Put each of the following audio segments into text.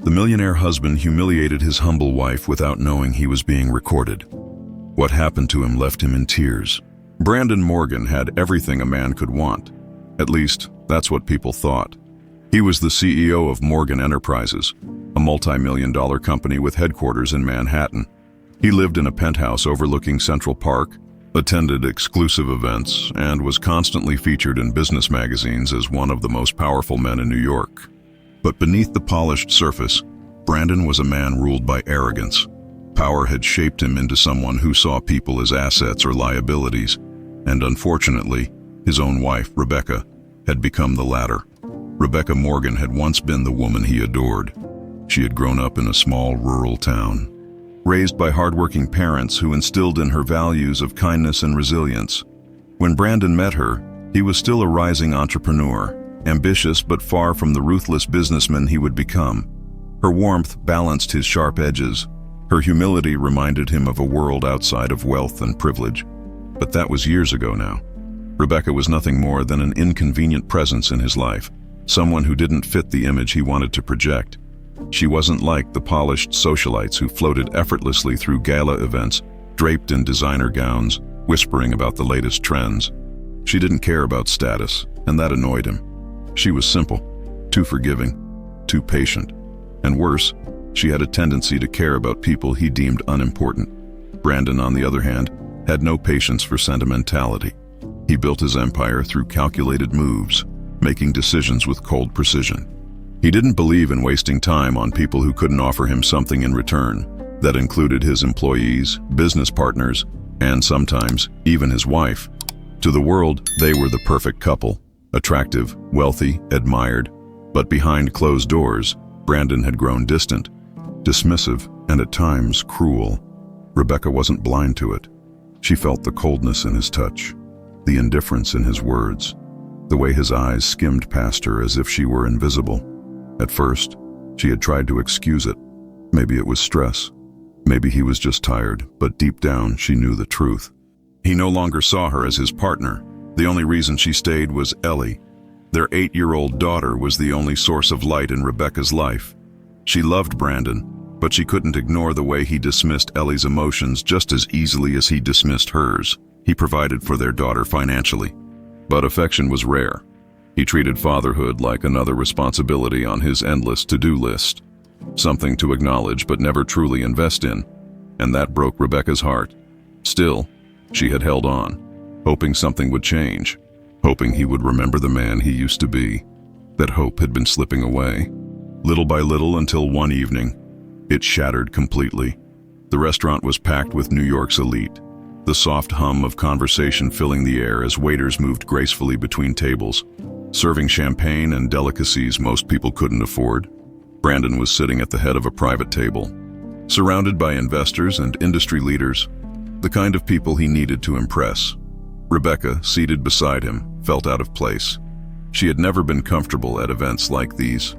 The millionaire husband humiliated his humble wife without knowing he was being recorded. What happened to him left him in tears. Brandon Morgan had everything a man could want. At least, that's what people thought. He was the CEO of Morgan Enterprises, a multi-million-dollar company with headquarters in Manhattan. He lived in a penthouse overlooking Central Park, attended exclusive events, and was constantly featured in business magazines as one of the most powerful men in New York. But beneath the polished surface, Brandon was a man ruled by arrogance. Power had shaped him into someone who saw people as assets or liabilities, and unfortunately, his own wife, Rebecca, had become the latter. Rebecca Morgan had once been the woman he adored. She had grown up in a small rural town, raised by hardworking parents who instilled in her values of kindness and resilience. When Brandon met her, he was still a rising entrepreneur, ambitious but far from the ruthless businessman he would become. Her warmth balanced his sharp edges. Her humility reminded him of a world outside of wealth and privilege. But that was years ago now. Rebecca was nothing more than an inconvenient presence in his life, someone who didn't fit the image he wanted to project. She wasn't like the polished socialites who floated effortlessly through gala events, draped in designer gowns, whispering about the latest trends. She didn't care about status, and that annoyed him. She was simple, too forgiving, too patient, and worse, she had a tendency to care about people he deemed unimportant. Brandon, on the other hand, had no patience for sentimentality. He built his empire through calculated moves, making decisions with cold precision. He didn't believe in wasting time on people who couldn't offer him something in return. That included his employees, business partners, and sometimes even his wife. To the world, they were the perfect couple. Attractive, wealthy, admired, but behind closed doors, Brandon had grown distant, dismissive, and at times cruel. Rebecca wasn't blind to it. She felt the coldness in his touch, the indifference in his words, the way his eyes skimmed past her as if she were invisible. At first, she had tried to excuse it. Maybe it was stress. Maybe he was just tired, but deep down she knew the truth. He no longer saw her as his partner. The only reason she stayed was Ellie. Their 8-year-old daughter was the only source of light in Rebecca's life. She loved Brandon, but she couldn't ignore the way he dismissed Ellie's emotions just as easily as he dismissed hers. He provided for their daughter financially, but affection was rare. He treated fatherhood like another responsibility on his endless to-do list, something to acknowledge but never truly invest in, and that broke Rebecca's heart. Still, she had held on, hoping something would change, hoping he would remember the man he used to be. That hope had been slipping away, little by little, until one evening, it shattered completely. The restaurant was packed with New York's elite, the soft hum of conversation filling the air as waiters moved gracefully between tables, serving champagne and delicacies most people couldn't afford. Brandon was sitting at the head of a private table, surrounded by investors and industry leaders, the kind of people he needed to impress. Rebecca, seated beside him, felt out of place. She had never been comfortable at events like these,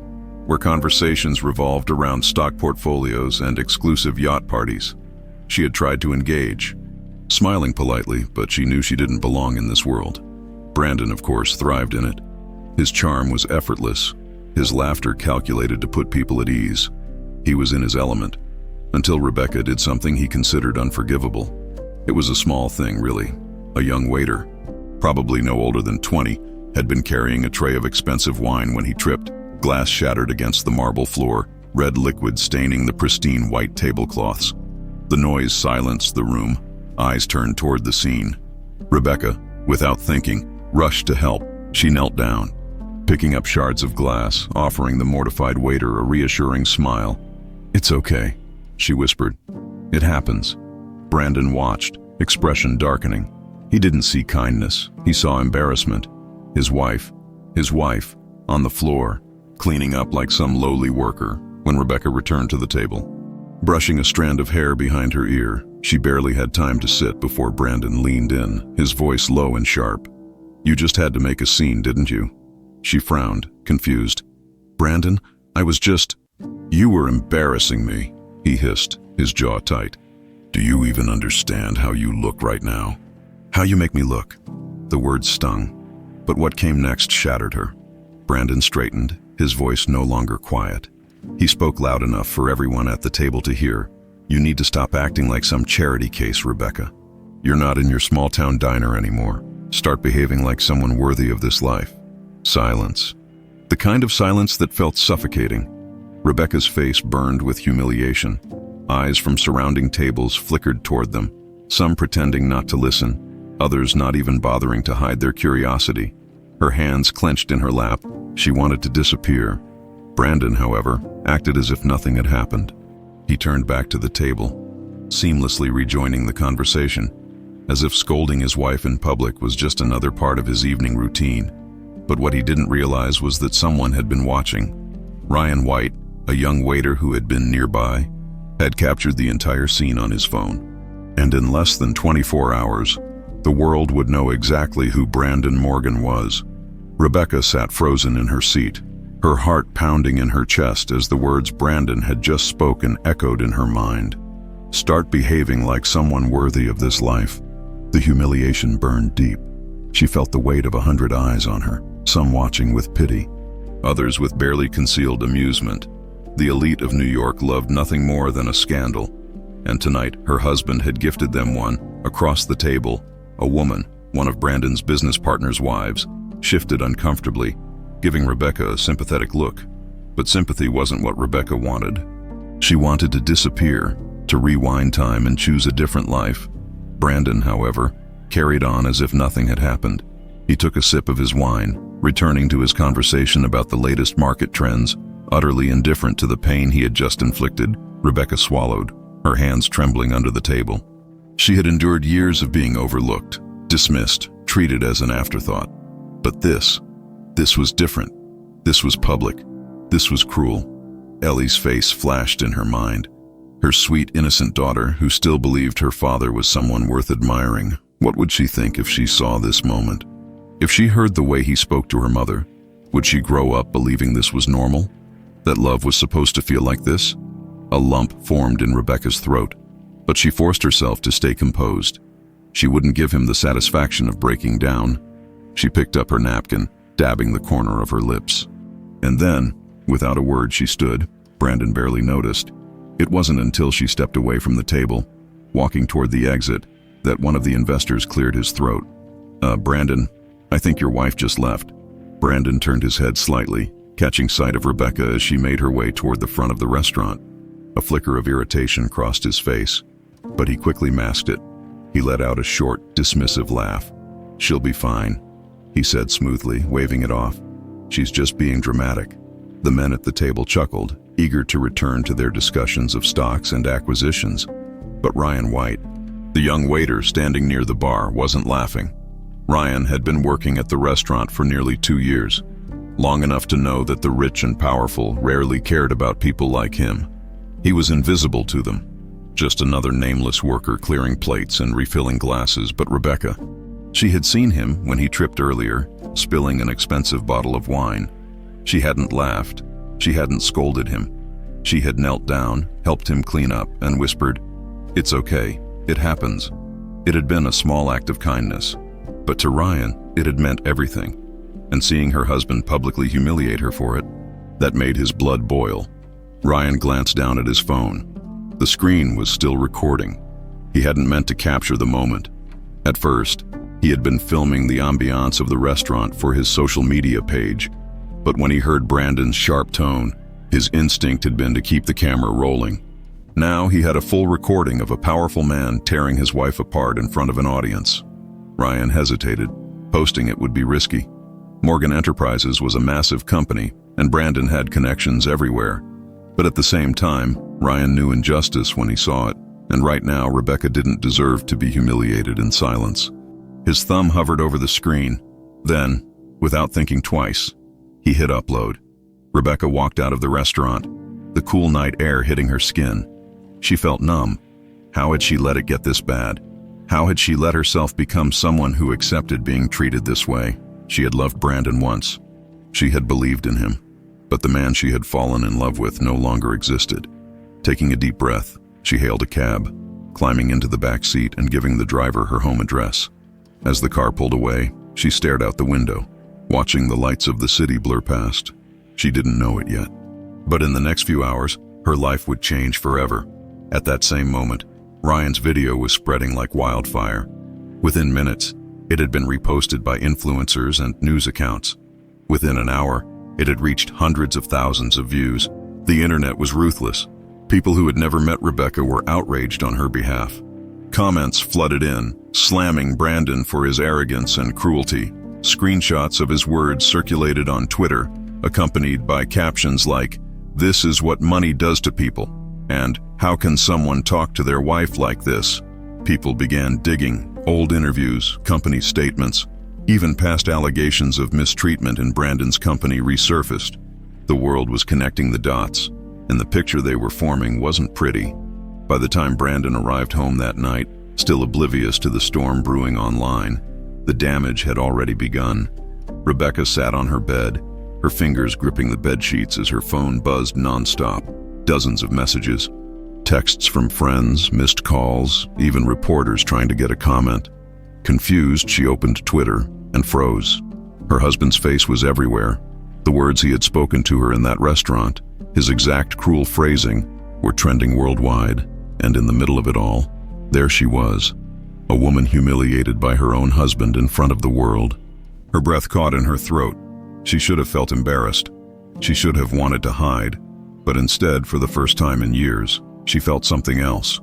where conversations revolved around stock portfolios and exclusive yacht parties. She had tried to engage, smiling politely, but she knew she didn't belong in this world. Brandon, of course, thrived in it. His charm was effortless, his laughter calculated to put people at ease. He was in his element, until Rebecca did something he considered unforgivable. It was a small thing, really. A young waiter, probably no older than 20, had been carrying a tray of expensive wine when he tripped. Glass shattered against the marble floor, red liquid staining the pristine white tablecloths. The noise silenced the room. Eyes turned toward the scene. Rebecca, without thinking, rushed to help. She knelt down, picking up shards of glass, offering the mortified waiter a reassuring smile. "It's okay," she whispered. "It happens." Brandon watched, expression darkening. He didn't see kindness, he saw embarrassment. His wife, on the floor, cleaning up like some lowly worker, when Rebecca returned to the table. Brushing a strand of hair behind her ear, she barely had time to sit before Brandon leaned in, his voice low and sharp. "You just had to make a scene, didn't you?" She frowned, confused. "Brandon, I was just—" "You were embarrassing me," he hissed, his jaw tight. "Do you even understand how you look right now? How you make me look?" The words stung, but what came next shattered her. Brandon straightened, his voice no longer quiet. He spoke loud enough for everyone at the table to hear. "You need to stop acting like some charity case, Rebecca. You're not in your small-town diner anymore. Start behaving like someone worthy of this life." Silence. The kind of silence that felt suffocating. Rebecca's face burned with humiliation. Eyes from surrounding tables flickered toward them, some pretending not to listen, others not even bothering to hide their curiosity. Her hands clenched in her lap. She wanted to disappear. Brandon, however, acted as if nothing had happened. He turned back to the table, seamlessly rejoining the conversation, as if scolding his wife in public was just another part of his evening routine. But what he didn't realize was that someone had been watching. Ryan White, a young waiter who had been nearby, had captured the entire scene on his phone. And in less than 24 hours, the world would know exactly who Brandon Morgan was. Rebecca sat frozen in her seat, her heart pounding in her chest as the words Brandon had just spoken echoed in her mind. Start behaving like someone worthy of this life. The humiliation burned deep. She felt the weight of 100 eyes on her, some watching with pity, others with barely concealed amusement. The elite of New York loved nothing more than a scandal, and tonight her husband had gifted them one. Across the table, a woman, one of Brandon's business partner's wives, shifted uncomfortably, giving Rebecca a sympathetic look. But sympathy wasn't what Rebecca wanted. She wanted to disappear, to rewind time and choose a different life. Brandon, however, carried on as if nothing had happened. He took a sip of his wine, returning to his conversation about the latest market trends, utterly indifferent to the pain he had just inflicted. Rebecca swallowed, her hands trembling under the table. She had endured years of being overlooked, dismissed, treated as an afterthought. But this was different. This was public. This was cruel. Ellie's face flashed in her mind. Her sweet, innocent daughter, who still believed her father was someone worth admiring. What would she think if she saw this moment? If she heard the way he spoke to her mother, would she grow up believing this was normal? That love was supposed to feel like this? A lump formed in Rebecca's throat, but she forced herself to stay composed. She wouldn't give him the satisfaction of breaking down. She picked up her napkin, dabbing the corner of her lips. And then, without a word, she stood. Brandon barely noticed. It wasn't until she stepped away from the table, walking toward the exit, that one of the investors cleared his throat. Brandon, I think your wife just left." Brandon turned his head slightly, catching sight of Rebecca as she made her way toward the front of the restaurant. A flicker of irritation crossed his face, but he quickly masked it. He let out a short, dismissive laugh. "She'll be fine," he said smoothly, waving it off. "She's just being dramatic." The men at the table chuckled, eager to return to their discussions of stocks and acquisitions. But Ryan White, the young waiter standing near the bar, wasn't laughing. Ryan had been working at the restaurant for nearly 2 years, long enough to know that the rich and powerful rarely cared about people like him. He was invisible to them, just another nameless worker clearing plates and refilling glasses. But Rebecca, she had seen him when he tripped earlier, spilling an expensive bottle of wine. She hadn't laughed. She hadn't scolded him. She had knelt down, helped him clean up, and whispered, "It's okay. It happens." It had been a small act of kindness, but to Ryan, it had meant everything. And seeing her husband publicly humiliate her for it, that made his blood boil. Ryan glanced down at his phone. The screen was still recording. He hadn't meant to capture the moment. At first, he had been filming the ambiance of the restaurant for his social media page, but when he heard Brandon's sharp tone, his instinct had been to keep the camera rolling. Now he had a full recording of a powerful man tearing his wife apart in front of an audience. Ryan hesitated. Posting it would be risky. Morgan Enterprises was a massive company, and Brandon had connections everywhere. But at the same time, Ryan knew injustice when he saw it, and right now Rebecca didn't deserve to be humiliated in silence. His thumb hovered over the screen. Then, without thinking twice, he hit upload. Rebecca walked out of the restaurant, the cool night air hitting her skin. She felt numb. How had she let it get this bad? How had she let herself become someone who accepted being treated this way? She had loved Brandon once. She had believed in him. But the man she had fallen in love with no longer existed. Taking a deep breath, she hailed a cab, climbing into the back seat and giving the driver her home address. As the car pulled away, she stared out the window, watching the lights of the city blur past. She didn't know it yet, But in the next few hours, her life would change forever. At that same moment, Ryan's video was spreading like wildfire. Within minutes, it had been reposted by influencers and news accounts. Within an hour, it had reached hundreds of thousands of views. The internet was ruthless. People who had never met Rebecca were outraged on her behalf. Comments flooded in, slamming Brandon for his arrogance and cruelty. Screenshots of his words circulated on Twitter, accompanied by captions like, "This is what money does to people," and "How can someone talk to their wife like this?" People began digging. Old interviews, company statements, even past allegations of mistreatment in Brandon's company resurfaced. The world was connecting the dots, and the picture they were forming wasn't pretty. By the time Brandon arrived home that night, still oblivious to the storm brewing online, the damage had already begun. Rebecca sat on her bed, her fingers gripping the bedsheets as her phone buzzed nonstop. Dozens of messages, texts from friends, missed calls, even reporters trying to get a comment. Confused, she opened Twitter and froze. Her husband's face was everywhere. The words he had spoken to her in that restaurant, his exact cruel phrasing, were trending worldwide. And in the middle of it all, there she was, a woman humiliated by her own husband in front of the world. Her breath caught in her throat. She should have felt embarrassed. She should have wanted to hide. But instead, for the first time in years, she felt something else.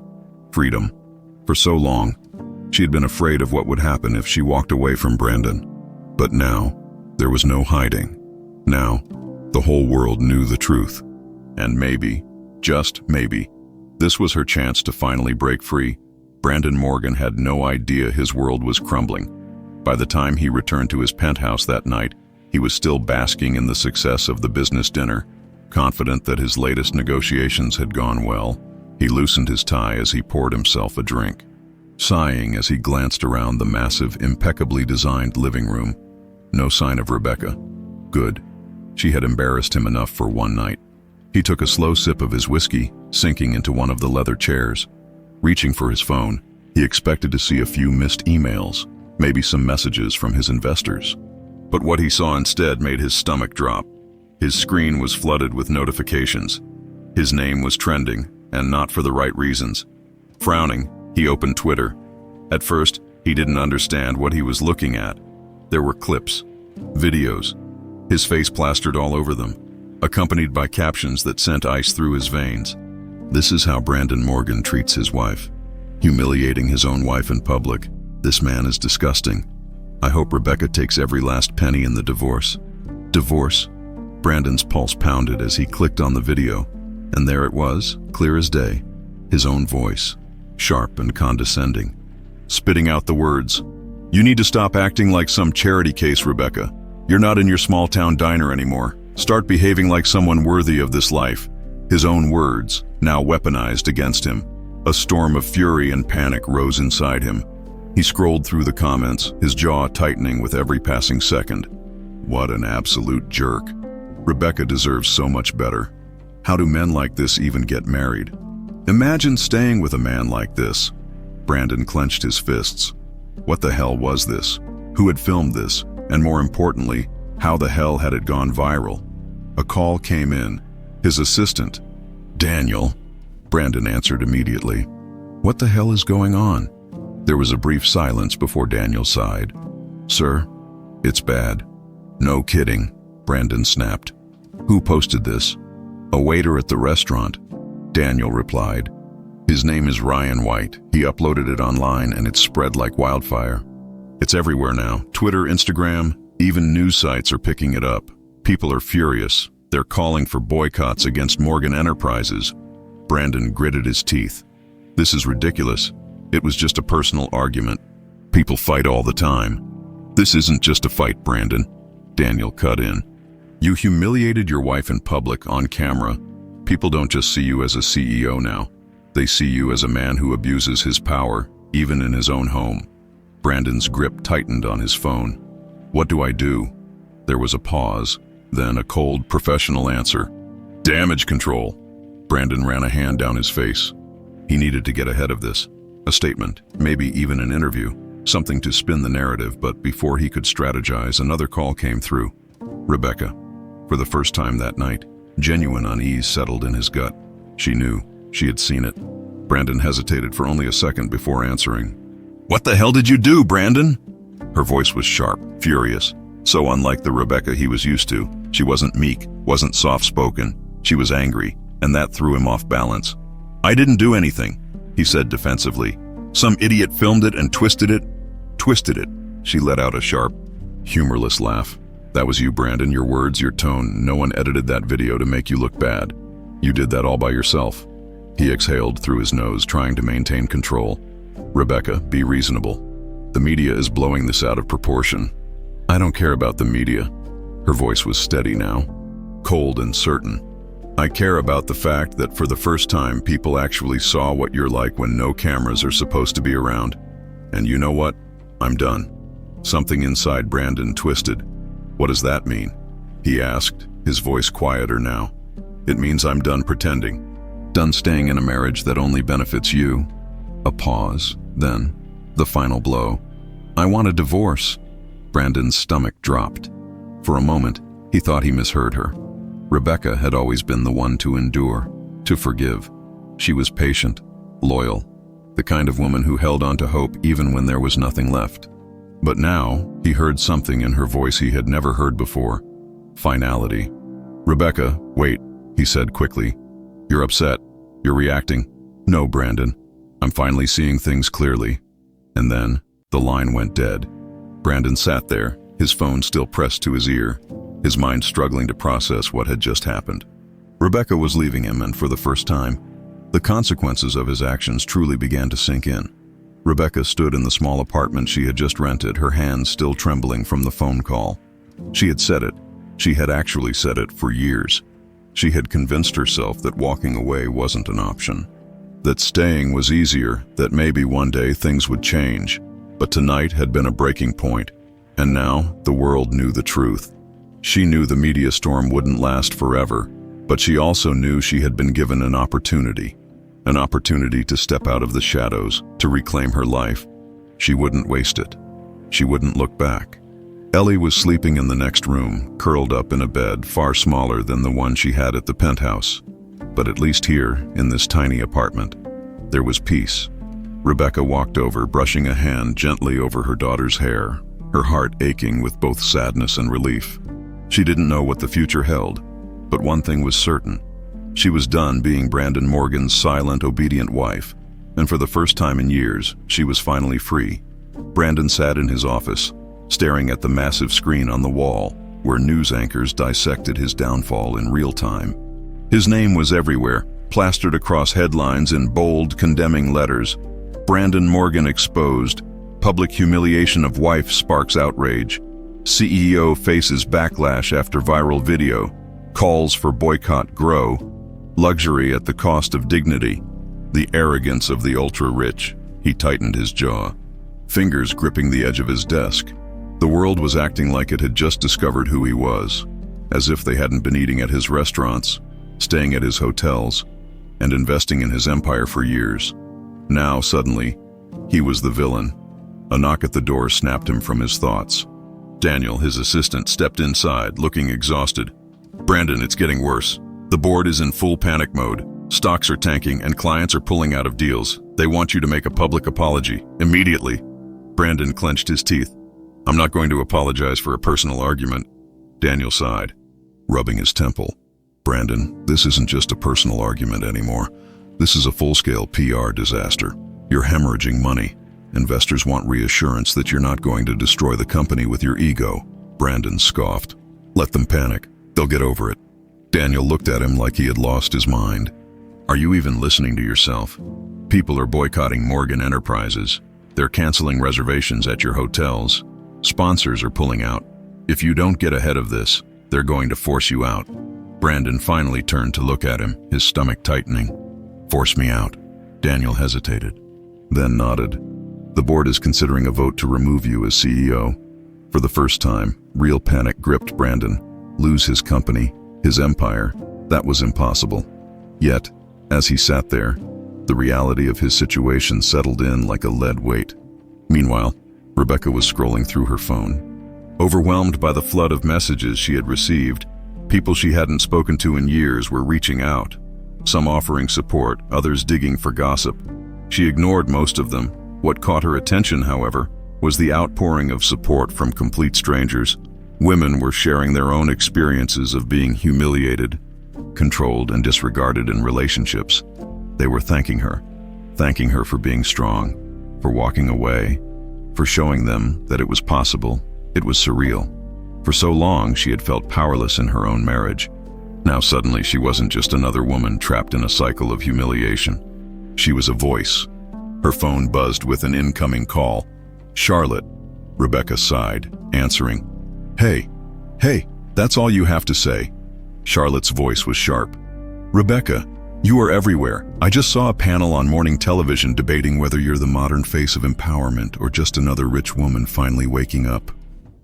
Freedom. For so long, she had been afraid of what would happen if she walked away from Brandon. But now, there was no hiding. Now, the whole world knew the truth. And maybe, just maybe, this was her chance to finally break free. Brandon Morgan had no idea his world was crumbling. By the time he returned to his penthouse that night, he was still basking in the success of the business dinner. Confident that his latest negotiations had gone well, he loosened his tie as he poured himself a drink. Sighing as he glanced around the massive, impeccably designed living room. No sign of Rebecca. Good. She had embarrassed him enough for one night. He took a slow sip of his whiskey, sinking into one of the leather chairs. Reaching for his phone, he expected to see a few missed emails, maybe some messages from his investors. But what he saw instead made his stomach drop. His screen was flooded with notifications. His name was trending, and not for the right reasons. Frowning, he opened Twitter. At first, he didn't understand what he was looking at. There were clips, videos, his face plastered all over them, accompanied by captions that sent ice through his veins. This is how Brandon Morgan treats his wife. Humiliating his own wife in public. This man is disgusting. I hope Rebecca takes every last penny in the divorce. Divorce? Brandon's pulse pounded as he clicked on the video, and there it was, clear as day. His own voice, sharp and condescending, spitting out the words, "You need to stop acting like some charity case, Rebecca. You're not in your small-town diner anymore. Start behaving like someone worthy of this life." His own words, now weaponized against him. A storm of fury and panic rose inside him. He scrolled through the comments, his jaw tightening with every passing second. What an absolute jerk. Rebecca deserves so much better. How do men like this even get married? Imagine staying with a man like this. Brandon clenched his fists. What the hell was this? Who had filmed this? And more importantly, how the hell had it gone viral? A call came in. His assistant. "Daniel." Brandon answered immediately. "What the hell is going on?" There was a brief silence before Daniel sighed. "Sir, it's bad." "No kidding," Brandon snapped. "Who posted this?" "A waiter at the restaurant," Daniel replied. "His name is Ryan White. He uploaded it online and it spread like wildfire. It's everywhere now. Twitter, Instagram, even news sites are picking it up. People are furious. They're calling for boycotts against Morgan Enterprises." Brandon gritted his teeth. "This is ridiculous. It was just a personal argument. People fight all the time." "This isn't just a fight, Brandon," Daniel cut in. "You humiliated your wife in public, on camera. People don't just see you as a CEO now. They see you as a man who abuses his power, even in his own home." Brandon's grip tightened on his phone. "What do I do?" There was a pause, then a cold, professional answer. "Damage control." Brandon ran a hand down his face. He needed to get ahead of this. A statement, maybe even an interview, something to spin the narrative, but before he could strategize, another call came through. Rebecca. For the first time that night, Genuine unease settled in his gut. She knew. She had seen it. Brandon hesitated for only a second before answering. "What the hell did you do, Brandon?" Her voice was sharp, furious, so unlike the Rebecca he was used to. She wasn't meek, wasn't soft-spoken. She was angry, and that threw him off balance. "I didn't do anything," he said defensively. "Some idiot filmed it and twisted it." "Twisted it?" She let out a sharp, humorless laugh. "That was you, Brandon. Your words, your tone. No one edited that video to make you look bad. You did that all by yourself." He exhaled through his nose, trying to maintain control. "Rebecca, be reasonable. The media is blowing this out of proportion." "I don't care about the media." Her voice was steady now, cold and certain. "I care about the fact that for the first time people actually saw what you're like when no cameras are supposed to be around. And you know what? I'm done." Something inside Brandon twisted. "What does that mean?" he asked, his voice quieter now. "It means I'm done pretending. Done staying in a marriage that only benefits you." A pause, then the final blow. "I want a divorce." Brandon's stomach dropped. For a moment, he thought he misheard her. Rebecca had always been the one to endure, to forgive. She was patient, loyal, the kind of woman who held on to hope even when there was nothing left. But now, he heard something in her voice he had never heard before. Finality. "Rebecca, wait," he said quickly. "You're upset. You're reacting." "No, Brandon. I'm finally seeing things clearly." And then, the line went dead. Brandon sat there, his phone still pressed to his ear, his mind struggling to process what had just happened. Rebecca was leaving him, and for the first time, the consequences of his actions truly began to sink in. Rebecca stood in the small apartment she had just rented, her hands still trembling from the phone call. She had said it. She had actually said it for years. She had convinced herself that walking away wasn't an option, that staying was easier, that maybe one day things would change. But tonight had been a breaking point, and now the world knew the truth. She knew the media storm wouldn't last forever, but she also knew she had been given an opportunity to step out of the shadows, to reclaim her life. She wouldn't waste it. She wouldn't look back. Ellie was sleeping in the next room, curled up in a bed far smaller than the one she had at the penthouse. But at least here, in this tiny apartment, there was peace. Rebecca walked over, brushing a hand gently over her daughter's hair, her heart aching with both sadness and relief. She didn't know what the future held, but one thing was certain. She was done being Brandon Morgan's silent, obedient wife, and for the first time in years, she was finally free. Brandon sat in his office, staring at the massive screen on the wall, where news anchors dissected his downfall in real time. His name was everywhere, plastered across headlines in bold, condemning letters. "Brandon Morgan exposed. Public humiliation of wife sparks outrage. CEO faces backlash after viral video. Calls for boycott grow. Luxury at the cost of dignity. The arrogance of the ultra-rich." He tightened his jaw, fingers gripping the edge of his desk. The world was acting like it had just discovered who he was, as if they hadn't been eating at his restaurants, staying at his hotels, and investing in his empire for years. Now, suddenly, he was the villain. A knock at the door snapped him from his thoughts. Daniel, his assistant, stepped inside, looking exhausted. "Brandon, it's getting worse. The board is in full panic mode. Stocks are tanking and clients are pulling out of deals. They want you to make a public apology, immediately." Brandon clenched his teeth. "I'm not going to apologize for a personal argument." Daniel sighed, rubbing his temple. "Brandon, this isn't just a personal argument anymore. This is a full-scale PR disaster. You're hemorrhaging money. Investors want reassurance that you're not going to destroy the company with your ego." Brandon scoffed. "Let them panic. They'll get over it." Daniel looked at him like he had lost his mind. "Are you even listening to yourself? People are boycotting Morgan Enterprises. They're canceling reservations at your hotels. Sponsors are pulling out. If you don't get ahead of this, they're going to force you out." Brandon finally turned to look at him, his stomach tightening. "Force me out." Daniel hesitated, then nodded. "The board is considering a vote to remove you as CEO." For the first time, real panic gripped Brandon. Lose his company, his empire, that was impossible. Yet, as he sat there, the reality of his situation settled in like a lead weight. Meanwhile, Rebecca was scrolling through her phone. Overwhelmed by the flood of messages she had received, People she hadn't spoken to in years were reaching out, some offering support, others digging for gossip. She ignored most of them. What caught her attention, however, was the outpouring of support from complete strangers. Women were sharing their own experiences of being humiliated, controlled, and disregarded in relationships. They were thanking her for being strong, for walking away, for showing them that it was possible. It was surreal. For so long, she had felt powerless in her own marriage. Now suddenly, she wasn't just another woman trapped in a cycle of humiliation. She was a voice. Her phone buzzed with an incoming call. "Charlotte," Rebecca sighed, answering. Hey, that's all you have to say." Charlotte's voice was sharp. "Rebecca, you are everywhere. I just saw a panel on morning television debating whether you're the modern face of empowerment or just another rich woman finally waking up."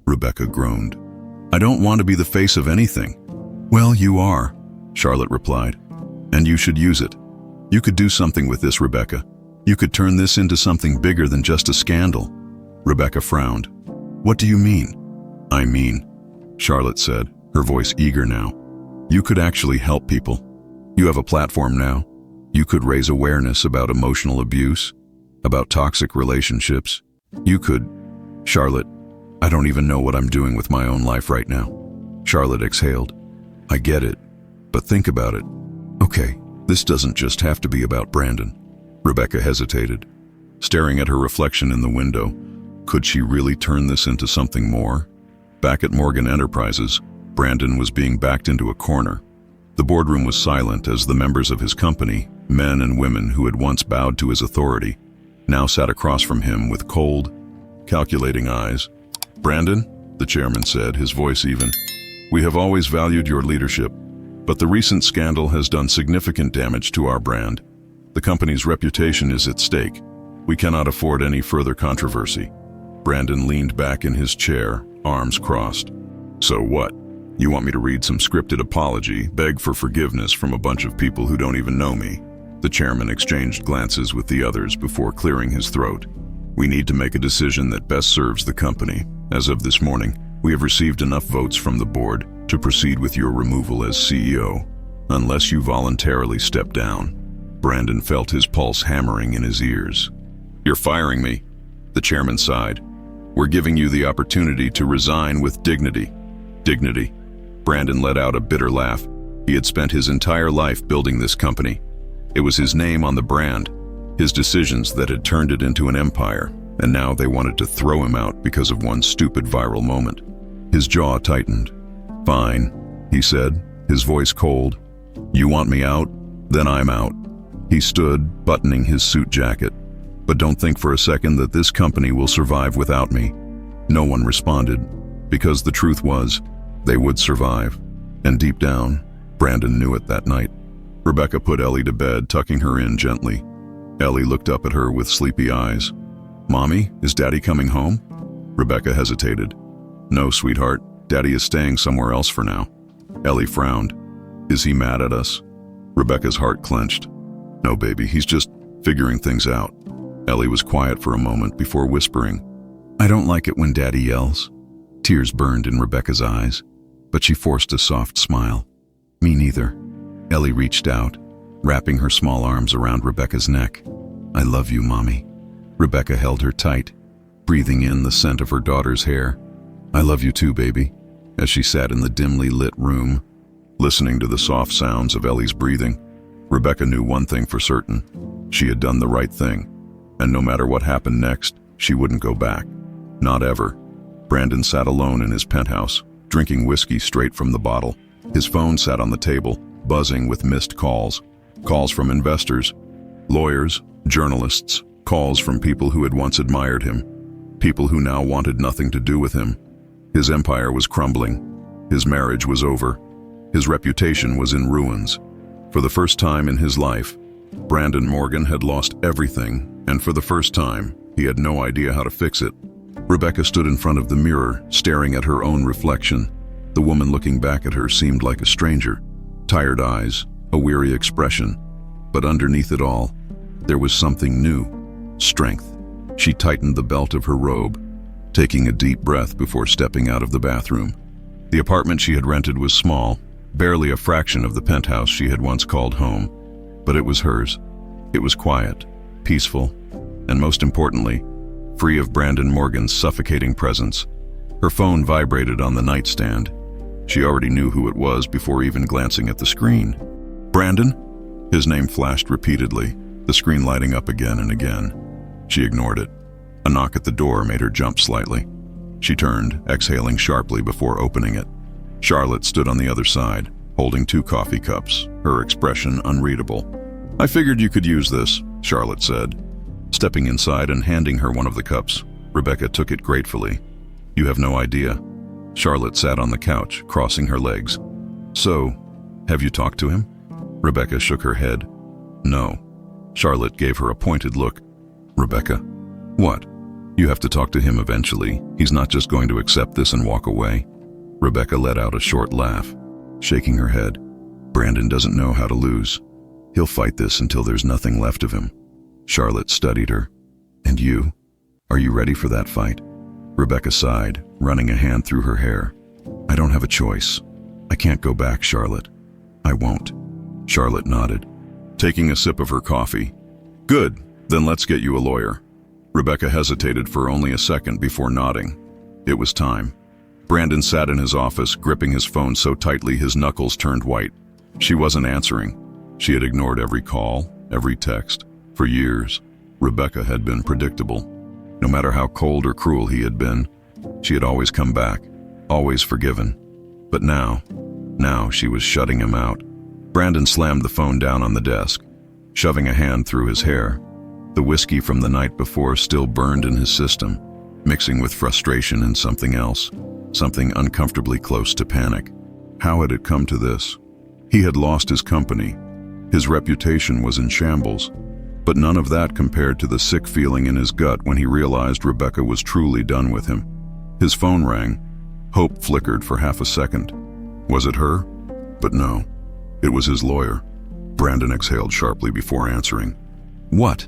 Rebecca groaned. "I don't want to be the face of anything." "Well, you are," Charlotte replied. "And you should use it. You could do something with this, Rebecca. You could turn this into something bigger than just a scandal." Rebecca frowned. "What do you mean?" "I mean," Charlotte said, her voice eager now, "you could actually help people. You have a platform now. You could raise awareness about emotional abuse, about toxic relationships. You could..." "Charlotte, I don't even know what I'm doing with my own life right now." Charlotte exhaled. "I get it, but think about it. Okay, this doesn't just have to be about Brandon." Rebecca hesitated, staring at her reflection in the window. Could she really turn this into something more? Back at Morgan Enterprises, Brandon was being backed into a corner. The boardroom was silent as the members of his company, men and women who had once bowed to his authority, now sat across from him with cold, calculating eyes. "Brandon," the chairman said, his voice even, "we have always valued your leadership, but the recent scandal has done significant damage to our brand. The company's reputation is at stake. We cannot afford any further controversy." Brandon leaned back in his chair, arms crossed. "So what? You want me to read some scripted apology, beg for forgiveness from a bunch of people who don't even know me?" The chairman exchanged glances with the others before clearing his throat. "We need to make a decision that best serves the company. As of this morning, we have received enough votes from the board to proceed with your removal as CEO, unless you voluntarily step down." Brandon felt his pulse hammering in his ears. "You're firing me," the chairman sighed. "We're giving you the opportunity to resign with dignity." Dignity. Brandon let out a bitter laugh. He had spent his entire life building this company. It was his name on the brand, his decisions that had turned it into an empire, and now they wanted to throw him out because of one stupid viral moment. His jaw tightened. "Fine," he said, his voice cold. "You want me out? Then I'm out." He stood, buttoning his suit jacket. "But don't think for a second that this company will survive without me." No one responded, because the truth was, they would survive. And deep down, Brandon knew it that night. Rebecca put Ellie to bed, tucking her in gently. Ellie looked up at her with sleepy eyes. "Mommy, is Daddy coming home?" Rebecca hesitated. "No, sweetheart, Daddy is staying somewhere else for now." Ellie frowned. "Is he mad at us?" Rebecca's heart clenched. "No, baby, he's just figuring things out." Ellie was quiet for a moment before whispering, "I don't like it when Daddy yells." Tears burned in Rebecca's eyes, but she forced a soft smile. "Me neither." Ellie reached out, wrapping her small arms around Rebecca's neck. "I love you, Mommy." Rebecca held her tight, breathing in the scent of her daughter's hair. "I love you too, baby," as she sat in the dimly lit room, listening to the soft sounds of Ellie's breathing. Rebecca knew one thing for certain. She had done the right thing. And no matter what happened next, she wouldn't go back. Not ever. Brandon sat alone in his penthouse, drinking whiskey straight from the bottle. His phone sat on the table, buzzing with missed calls. Calls from investors, lawyers, journalists, calls from people who had once admired him, people who now wanted nothing to do with him. His empire was crumbling. His marriage was over. His reputation was in ruins. For the first time in his life, Brandon Morgan had lost everything, and for the first time, he had no idea how to fix it. Rebecca stood in front of the mirror, staring at her own reflection. The woman looking back at her seemed like a stranger. Tired eyes, a weary expression. But underneath it all, there was something new. Strength. She tightened the belt of her robe, taking a deep breath before stepping out of the bathroom. The apartment she had rented was small, barely a fraction of the penthouse she had once called home, but it was hers. It was quiet, peaceful, and most importantly, free of Brandon Morgan's suffocating presence. Her phone vibrated on the nightstand. She already knew who it was before even glancing at the screen. Brandon? His name flashed repeatedly, the screen lighting up again and again. She ignored it. A knock at the door made her jump slightly. She turned, exhaling sharply before opening it. Charlotte stood on the other side, holding 2 coffee cups, her expression unreadable. "I figured you could use this," Charlotte said. Stepping inside and handing her one of the cups, Rebecca took it gratefully. "You have no idea." Charlotte sat on the couch, crossing her legs. "So, have you talked to him?" Rebecca shook her head. "No." Charlotte gave her a pointed look. "Rebecca, what? You have to talk to him eventually. He's not just going to accept this and walk away." Rebecca let out a short laugh, shaking her head. "Brandon doesn't know how to lose. He'll fight this until there's nothing left of him." Charlotte studied her. "And you? Are you ready for that fight?" Rebecca sighed, running a hand through her hair. "I don't have a choice. I can't go back, Charlotte. I won't." Charlotte nodded, taking a sip of her coffee. "Good, then let's get you a lawyer." Rebecca hesitated for only a second before nodding. It was time. Brandon sat in his office, gripping his phone so tightly his knuckles turned white. She wasn't answering. She had ignored every call, every text. For years, Rebecca had been predictable. No matter how cold or cruel he had been, she had always come back, always forgiven. But now she was shutting him out. Brandon slammed the phone down on the desk, shoving a hand through his hair. The whiskey from the night before still burned in his system, mixing with frustration and something else, something uncomfortably close to panic. How had it come to this? He had lost his company. His reputation was in shambles. But none of that compared to the sick feeling in his gut when he realized Rebecca was truly done with him. His phone rang. Hope flickered for half a second. Was it her? But no. It was his lawyer. Brandon exhaled sharply before answering. "What?"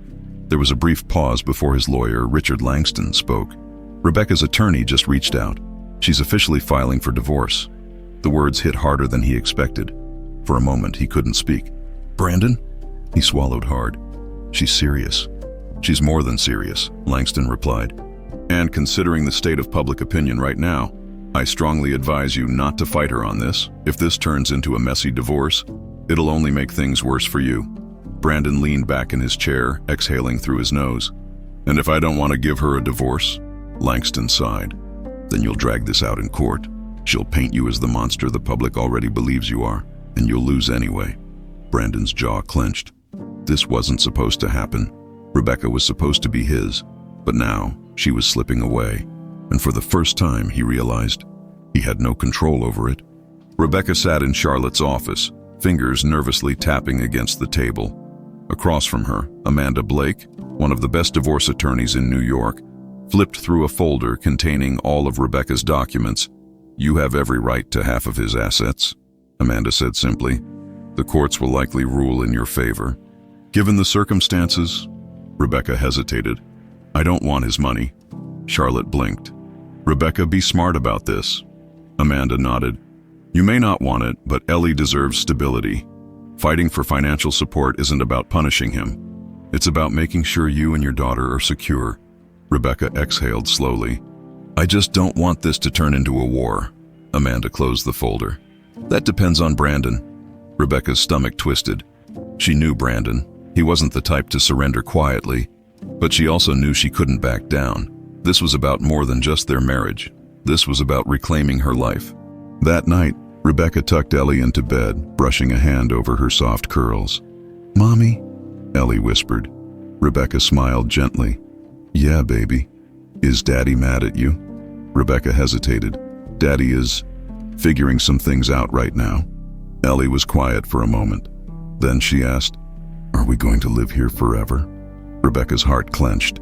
There was a brief pause before his lawyer, Richard Langston, spoke. "Rebecca's attorney just reached out. She's officially filing for divorce." The words hit harder than he expected. For a moment, he couldn't speak. "Brandon?" He swallowed hard. "She's serious." "She's more than serious," Langston replied. "And considering the state of public opinion right now, I strongly advise you not to fight her on this. If this turns into a messy divorce, it'll only make things worse for you." Brandon leaned back in his chair, exhaling through his nose. "And if I don't want to give her a divorce?" Langston sighed. "Then you'll drag this out in court. She'll paint you as the monster the public already believes you are, and you'll lose anyway." Brandon's jaw clenched. This wasn't supposed to happen. Rebecca was supposed to be his, but now she was slipping away. And for the first time, he realized he had no control over it. Rebecca sat in Charlotte's office, fingers nervously tapping against the table. Across from her, Amanda Blake, one of the best divorce attorneys in New York, flipped through a folder containing all of Rebecca's documents. "You have every right to half of his assets," Amanda said simply. "The courts will likely rule in your favor." "Given the circumstances?" Rebecca hesitated. "I don't want his money." Charlotte blinked. "Rebecca, be smart about this." Amanda nodded. "You may not want it, but Ellie deserves stability. Fighting for financial support isn't about punishing him. It's about making sure you and your daughter are secure." Rebecca exhaled slowly. "I just don't want this to turn into a war." Amanda closed the folder. "That depends on Brandon." Rebecca's stomach twisted. She knew Brandon. He wasn't the type to surrender quietly, but she also knew she couldn't back down. This was about more than just their marriage. This was about reclaiming her life. That night, Rebecca tucked Ellie into bed, brushing a hand over her soft curls. "Mommy," Ellie whispered. Rebecca smiled gently. "Yeah, baby. Is Daddy mad at you?" Rebecca hesitated. "Daddy is figuring some things out right now." Ellie was quiet for a moment. Then she asked, "Are we going to live here forever?" Rebecca's heart clenched.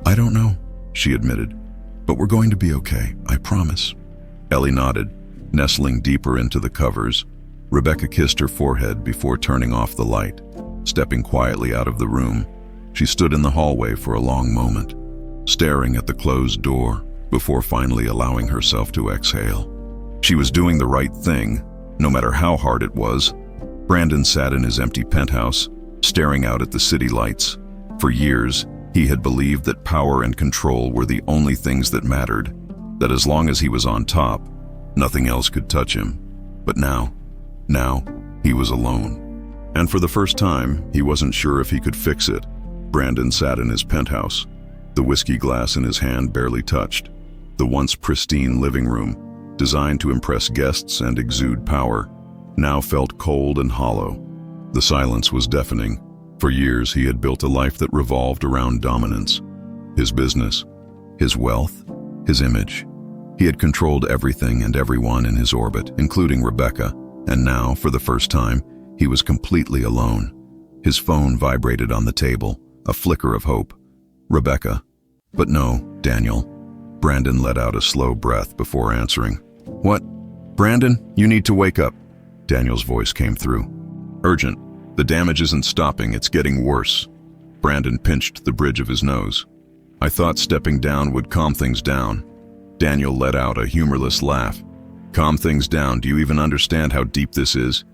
"I don't know," she admitted, "but we're going to be okay, I promise." Ellie nodded, nestling deeper into the covers. Rebecca kissed her forehead before turning off the light. Stepping quietly out of the room, she stood in the hallway for a long moment, staring at the closed door before finally allowing herself to exhale. She was doing the right thing, no matter how hard it was. Brandon sat in his empty penthouse, staring out at the city lights. For years, he had believed that power and control were the only things that mattered, that as long as he was on top, nothing else could touch him. But now, he was alone. And for the first time, he wasn't sure if he could fix it. Brandon sat in his penthouse, the whiskey glass in his hand barely touched. The once pristine living room, designed to impress guests and exude power, now felt cold and hollow. The silence was deafening. For years, he had built a life that revolved around dominance. His business, his wealth, his image. He had controlled everything and everyone in his orbit, including Rebecca, and now, for the first time, he was completely alone. His phone vibrated on the table, a flicker of hope. Rebecca. But no, Daniel. Brandon let out a slow breath before answering. What? Brandon, you need to wake up. Daniel's voice came through. Urgent. The damage isn't stopping, it's getting worse. Brandon pinched the bridge of his nose. I thought stepping down would calm things down. Daniel let out a humorless laugh. Calm things down, do you even understand how deep this is?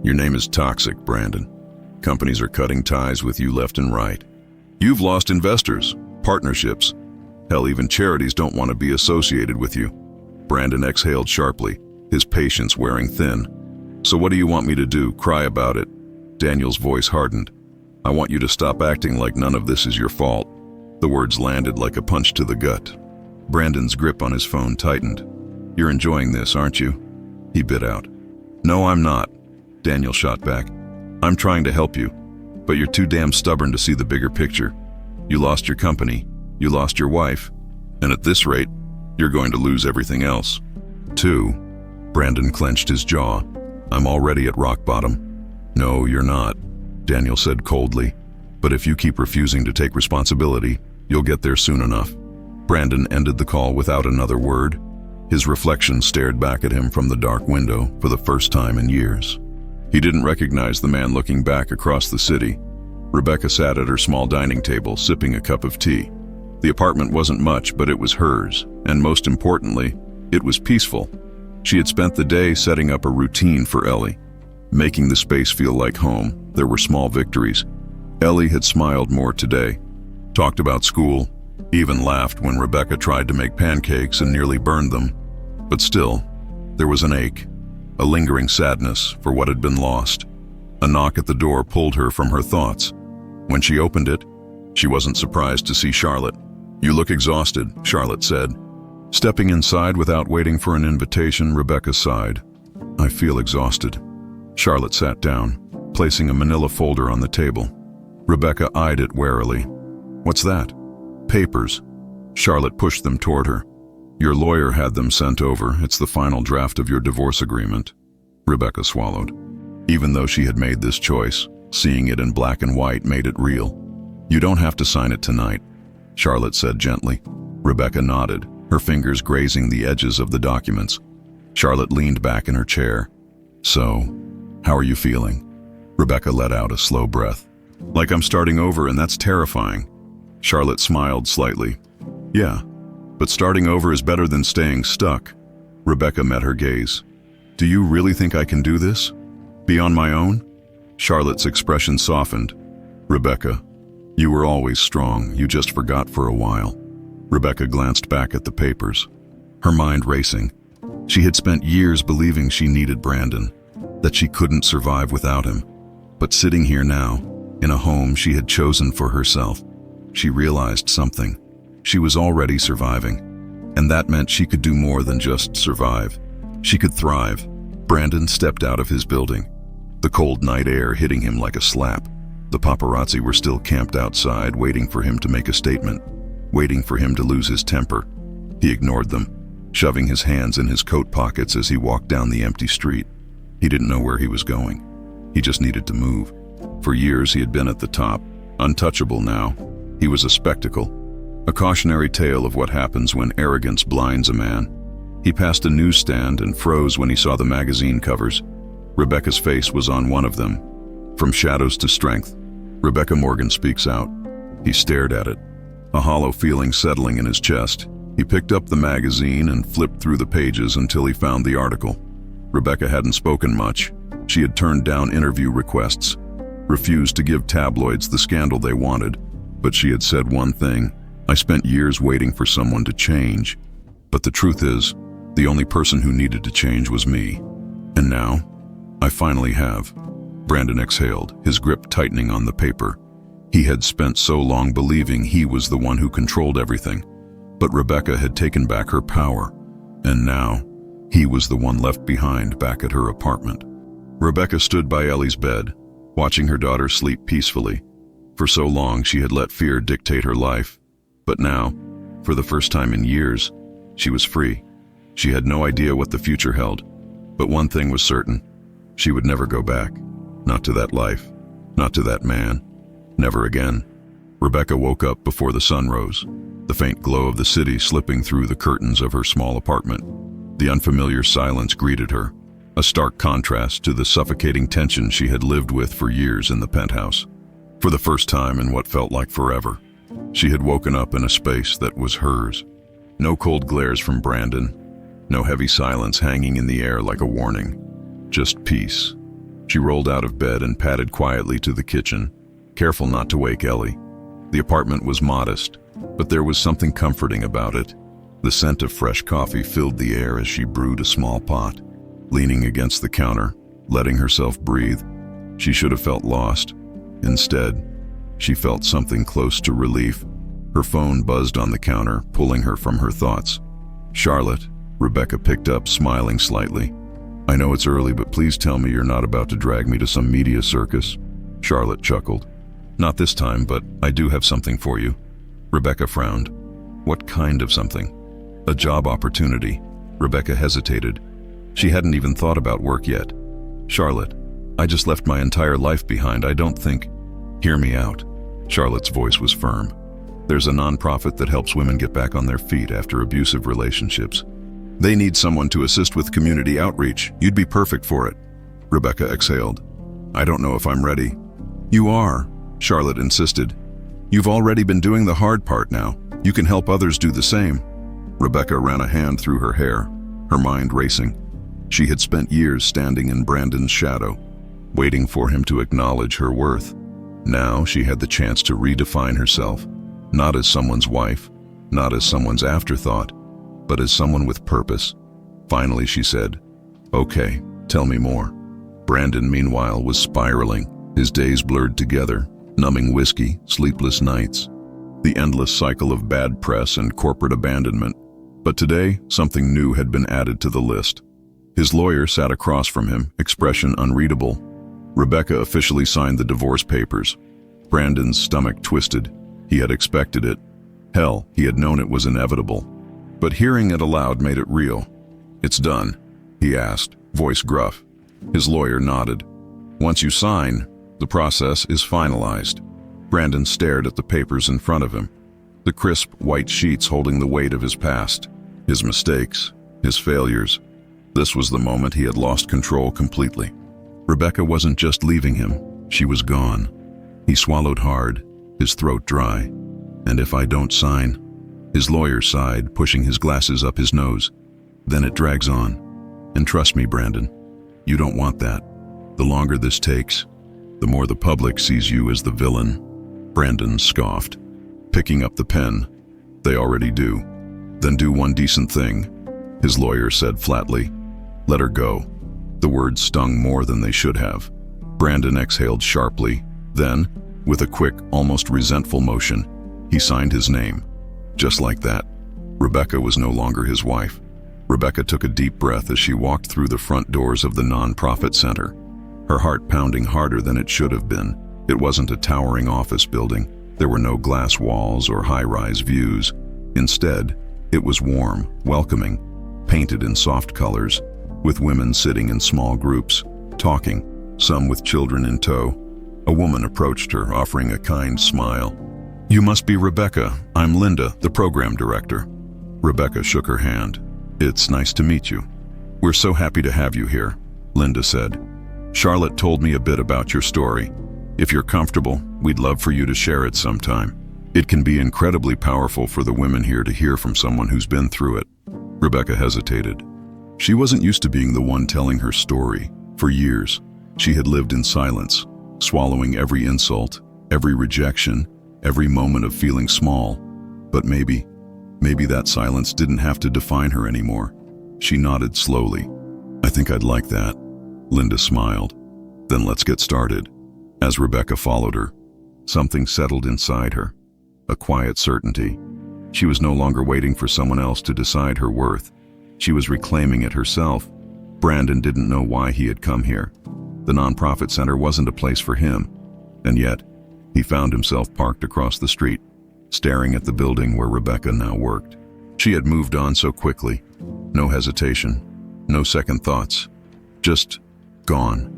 Your name is toxic, Brandon. Companies are cutting ties with you left and right. You've lost investors, partnerships. Hell, even charities don't want to be associated with you. Brandon exhaled sharply, his patience wearing thin. So what do you want me to do, cry about it? Daniel's voice hardened. I want you to stop acting like none of this is your fault. The words landed like a punch to the gut. Brandon's grip on his phone tightened. You're enjoying this, aren't you? He bit out. No, I'm not. Daniel shot back. I'm trying to help you, but you're too damn stubborn to see the bigger picture. You lost your company, you lost your wife, and at this rate, you're going to lose everything else. Too. Brandon clenched his jaw. I'm already at rock bottom. No, you're not, Daniel said coldly. But if you keep refusing to take responsibility, you'll get there soon enough. Brandon ended the call without another word. His reflection stared back at him from the dark window for the first time in years. He didn't recognize the man looking back across the city. Rebecca sat at her small dining table, sipping a cup of tea. The apartment wasn't much, but it was hers, and most importantly, it was peaceful. She had spent the day setting up a routine for Ellie, making the space feel like home. There were small victories. Ellie had smiled more today, talked about school, even laughed when Rebecca tried to make pancakes and nearly burned them. But still, there was an ache, a lingering sadness for what had been lost. A knock at the door pulled her from her thoughts. When she opened it, she wasn't surprised to see Charlotte. You look exhausted, Charlotte said. Stepping inside without waiting for an invitation, Rebecca sighed. I feel exhausted. Charlotte sat down, placing a manila folder on the table. Rebecca eyed it warily. What's that? Papers. Charlotte pushed them toward her. Your lawyer had them sent over. It's the final draft of your divorce agreement. Rebecca swallowed. Even though she had made this choice, seeing it in black and white made it real. You don't have to sign it tonight, Charlotte said gently. Rebecca nodded, her fingers grazing the edges of the documents. Charlotte leaned back in her chair. So, how are you feeling? Rebecca let out a slow breath. Like I'm starting over, and that's terrifying. Charlotte smiled slightly. Yeah, but starting over is better than staying stuck. Rebecca met her gaze. Do you really think I can do this? Be on my own? Charlotte's expression softened. Rebecca, you were always strong, you just forgot for a while. Rebecca glanced back at the papers, her mind racing. She had spent years believing she needed Brandon, that she couldn't survive without him. But sitting here now, in a home she had chosen for herself, she realized something. She was already surviving, and that meant she could do more than just survive. She could thrive. Brandon stepped out of his building, the cold night air hitting him like a slap. The paparazzi were still camped outside, waiting for him to make a statement, waiting for him to lose his temper. He ignored them, shoving his hands in his coat pockets as he walked down the empty street. He didn't know where he was going. He just needed to move. For years he had been at the top, untouchable now. He was a spectacle, a cautionary tale of what happens when arrogance blinds a man. He passed a newsstand and froze when he saw the magazine covers. Rebecca's face was on one of them. From Shadows to Strength, Rebecca Morgan speaks out. He stared at it, a hollow feeling settling in his chest. He picked up the magazine and flipped through the pages until he found the article. Rebecca hadn't spoken much. She had turned down interview requests, refused to give tabloids the scandal they wanted, but she had said one thing: I spent years waiting for someone to change. But the truth is, the only person who needed to change was me. And now, I finally have. Brandon exhaled, his grip tightening on the paper. He had spent so long believing he was the one who controlled everything. But Rebecca had taken back her power, and now, he was the one left behind back at her apartment. Rebecca stood by Ellie's bed, watching her daughter sleep peacefully. For so long, she had let fear dictate her life. But now, for the first time in years, she was free. She had no idea what the future held. But one thing was certain: she would never go back. Not to that life. Not to that man. Never again. Rebecca woke up before the sun rose, the faint glow of the city slipping through the curtains of her small apartment. The unfamiliar silence greeted her, a stark contrast to the suffocating tension she had lived with for years in the penthouse. For the first time in what felt like forever, she had woken up in a space that was hers. No cold glares from Brandon, no heavy silence hanging in the air like a warning. Just peace. She rolled out of bed and padded quietly to the kitchen, careful not to wake Ellie. The apartment was modest, but there was something comforting about it. The scent of fresh coffee filled the air as she brewed a small pot. Leaning against the counter, letting herself breathe, she should have felt lost. Instead, she felt something close to relief. Her phone buzzed on the counter, pulling her from her thoughts. Charlotte, Rebecca picked up, smiling slightly. I know it's early, but please tell me you're not about to drag me to some media circus. Charlotte chuckled. Not this time, but I do have something for you. Rebecca frowned. What kind of something? A job opportunity. Rebecca hesitated. She hadn't even thought about work yet. Charlotte, I just left my entire life behind. I don't think... Hear me out. Charlotte's voice was firm. There's a nonprofit that helps women get back on their feet after abusive relationships. They need someone to assist with community outreach. You'd be perfect for it. Rebecca exhaled. I don't know if I'm ready. You are, Charlotte insisted. You've already been doing the hard part now. You can help others do the same. Rebecca ran a hand through her hair, her mind racing. She had spent years standing in Brandon's shadow, waiting for him to acknowledge her worth. Now she had the chance to redefine herself, not as someone's wife, not as someone's afterthought, but as someone with purpose. Finally, she said, Okay, tell me more. Brandon, meanwhile, was spiraling, his days blurred together, numbing whiskey, sleepless nights, the endless cycle of bad press and corporate abandonment. But today, something new had been added to the list. His lawyer sat across from him, expression unreadable. Rebecca officially signed the divorce papers. Brandon's stomach twisted. He had expected it. Hell, he had known it was inevitable. But hearing it aloud made it real. It's done, he asked, voice gruff. His lawyer nodded. Once you sign, the process is finalized. Brandon stared at the papers in front of him, the crisp white sheets holding the weight of his past, his mistakes, his failures. This was the moment he had lost control completely. Rebecca wasn't just leaving him, she was gone. He swallowed hard, his throat dry. And if I don't sign? His lawyer sighed, pushing his glasses up his nose. Then it drags on. And trust me, Brandon, you don't want that. The longer this takes, the more the public sees you as the villain. Brandon scoffed, picking up the pen. They already do. Then do one decent thing, his lawyer said flatly. Let her go. The words stung more than they should have. Brandon exhaled sharply. Then, with a quick, almost resentful motion, he signed his name. Just like that, Rebecca was no longer his wife. Rebecca took a deep breath as she walked through the front doors of the nonprofit center, her heart pounding harder than it should have been. It wasn't a towering office building. There were no glass walls or high-rise views. Instead, it was warm, welcoming, painted in soft colors, with women sitting in small groups, talking, some with children in tow. A woman approached her, offering a kind smile. You must be Rebecca. I'm Linda, the program director. Rebecca shook her hand. It's nice to meet you. We're so happy to have you here, Linda said. Charlotte told me a bit about your story. If you're comfortable, we'd love for you to share it sometime. It can be incredibly powerful for the women here to hear from someone who's been through it. Rebecca hesitated. She wasn't used to being the one telling her story. For years, she had lived in silence, swallowing every insult, every rejection, every moment of feeling small. But maybe that silence didn't have to define her anymore. She nodded slowly. "I think I'd like that." Linda smiled. "Then let's get started." As Rebecca followed her, something settled inside her, a quiet certainty. She was no longer waiting for someone else to decide her worth. She was reclaiming it herself. Brandon didn't know why he had come here. The nonprofit center wasn't a place for him, and yet he found himself parked across the street, staring at the building where Rebecca now worked. She had moved on so quickly. No hesitation, no second thoughts. Just gone.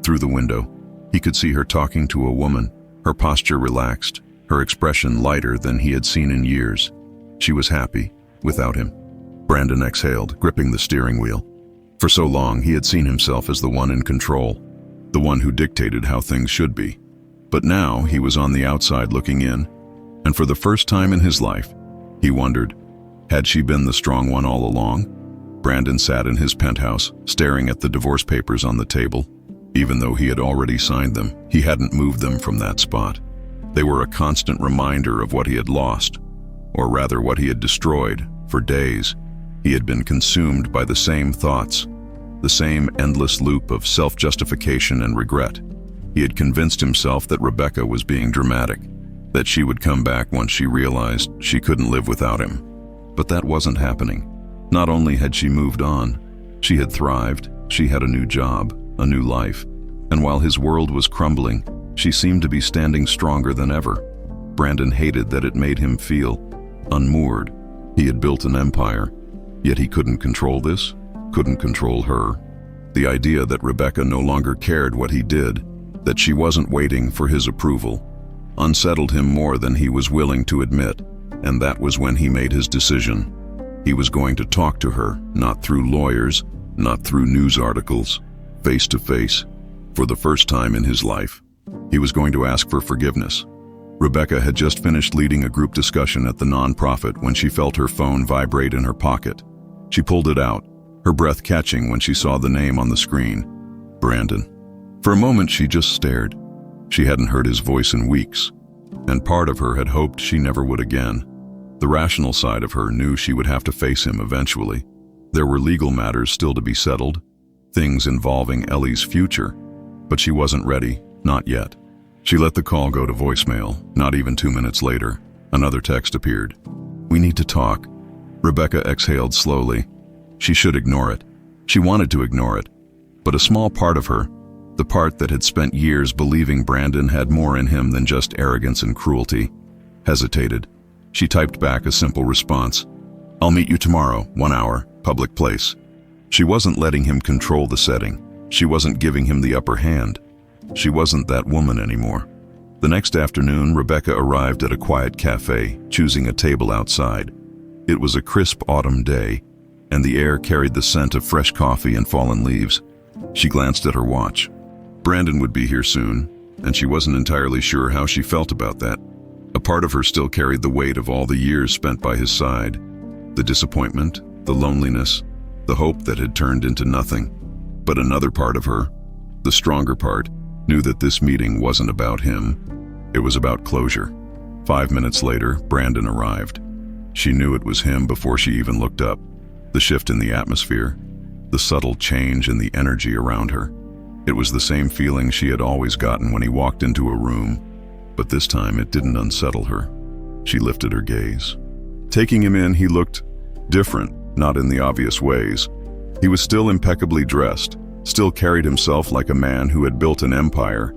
Through the window, he could see her talking to a woman, her posture relaxed, her expression lighter than he had seen in years. She was happy, without him. Brandon exhaled, gripping the steering wheel. For so long, he had seen himself as the one in control, the one who dictated how things should be. But now he was on the outside looking in, and for the first time in his life, he wondered, had she been the strong one all along? Brandon sat in his penthouse, staring at the divorce papers on the table. Even though he had already signed them, he hadn't moved them from that spot. They were a constant reminder of what he had lost, or rather what he had destroyed. For days, he had been consumed by the same thoughts, the same endless loop of self-justification and regret. He had convinced himself that Rebecca was being dramatic, that she would come back once she realized she couldn't live without him. But that wasn't happening. Not only had she moved on, she had thrived, she had a new job, a new life, and while his world was crumbling, she seemed to be standing stronger than ever. Brandon hated that it made him feel unmoored. He had built an empire, yet he couldn't control this, couldn't control her. The idea that Rebecca no longer cared what he did, that she wasn't waiting for his approval, unsettled him more than he was willing to admit, and that was when he made his decision. He was going to talk to her, not through lawyers, not through news articles, face to face. For the first time in his life, he was going to ask for forgiveness. Rebecca had just finished leading a group discussion at the nonprofit when she felt her phone vibrate in her pocket. She pulled it out, her breath catching when she saw the name on the screen, Brandon. For a moment she just stared. She hadn't heard his voice in weeks, and part of her had hoped she never would again. The rational side of her knew she would have to face him eventually. There were legal matters still to be settled, things involving Ellie's future, but she wasn't ready, not yet. She let the call go to voicemail. Not even 2 minutes later, another text appeared. "We need to talk." Rebecca exhaled slowly. She should ignore it. She wanted to ignore it. But a small part of her, the part that had spent years believing Brandon had more in him than just arrogance and cruelty, hesitated. She typed back a simple response. "I'll meet you tomorrow, 1 hour, public place." She wasn't letting him control the setting. She wasn't giving him the upper hand. She wasn't that woman anymore. The next afternoon, Rebecca arrived at a quiet cafe, choosing a table outside. It was a crisp autumn day, and the air carried the scent of fresh coffee and fallen leaves. She glanced at her watch. Brandon would be here soon, and she wasn't entirely sure how she felt about that. A part of her still carried the weight of all the years spent by his side. The disappointment, the loneliness, the hope that had turned into nothing. But another part of her, the stronger part, knew that this meeting wasn't about him. It was about closure. 5 minutes later, Brandon arrived. She knew it was him before she even looked up. The shift in the atmosphere, the subtle change in the energy around her. It was the same feeling she had always gotten when he walked into a room, but this time it didn't unsettle her. She lifted her gaze. Taking him in, he looked different, not in the obvious ways. He was still impeccably dressed, still carried himself like a man who had built an empire,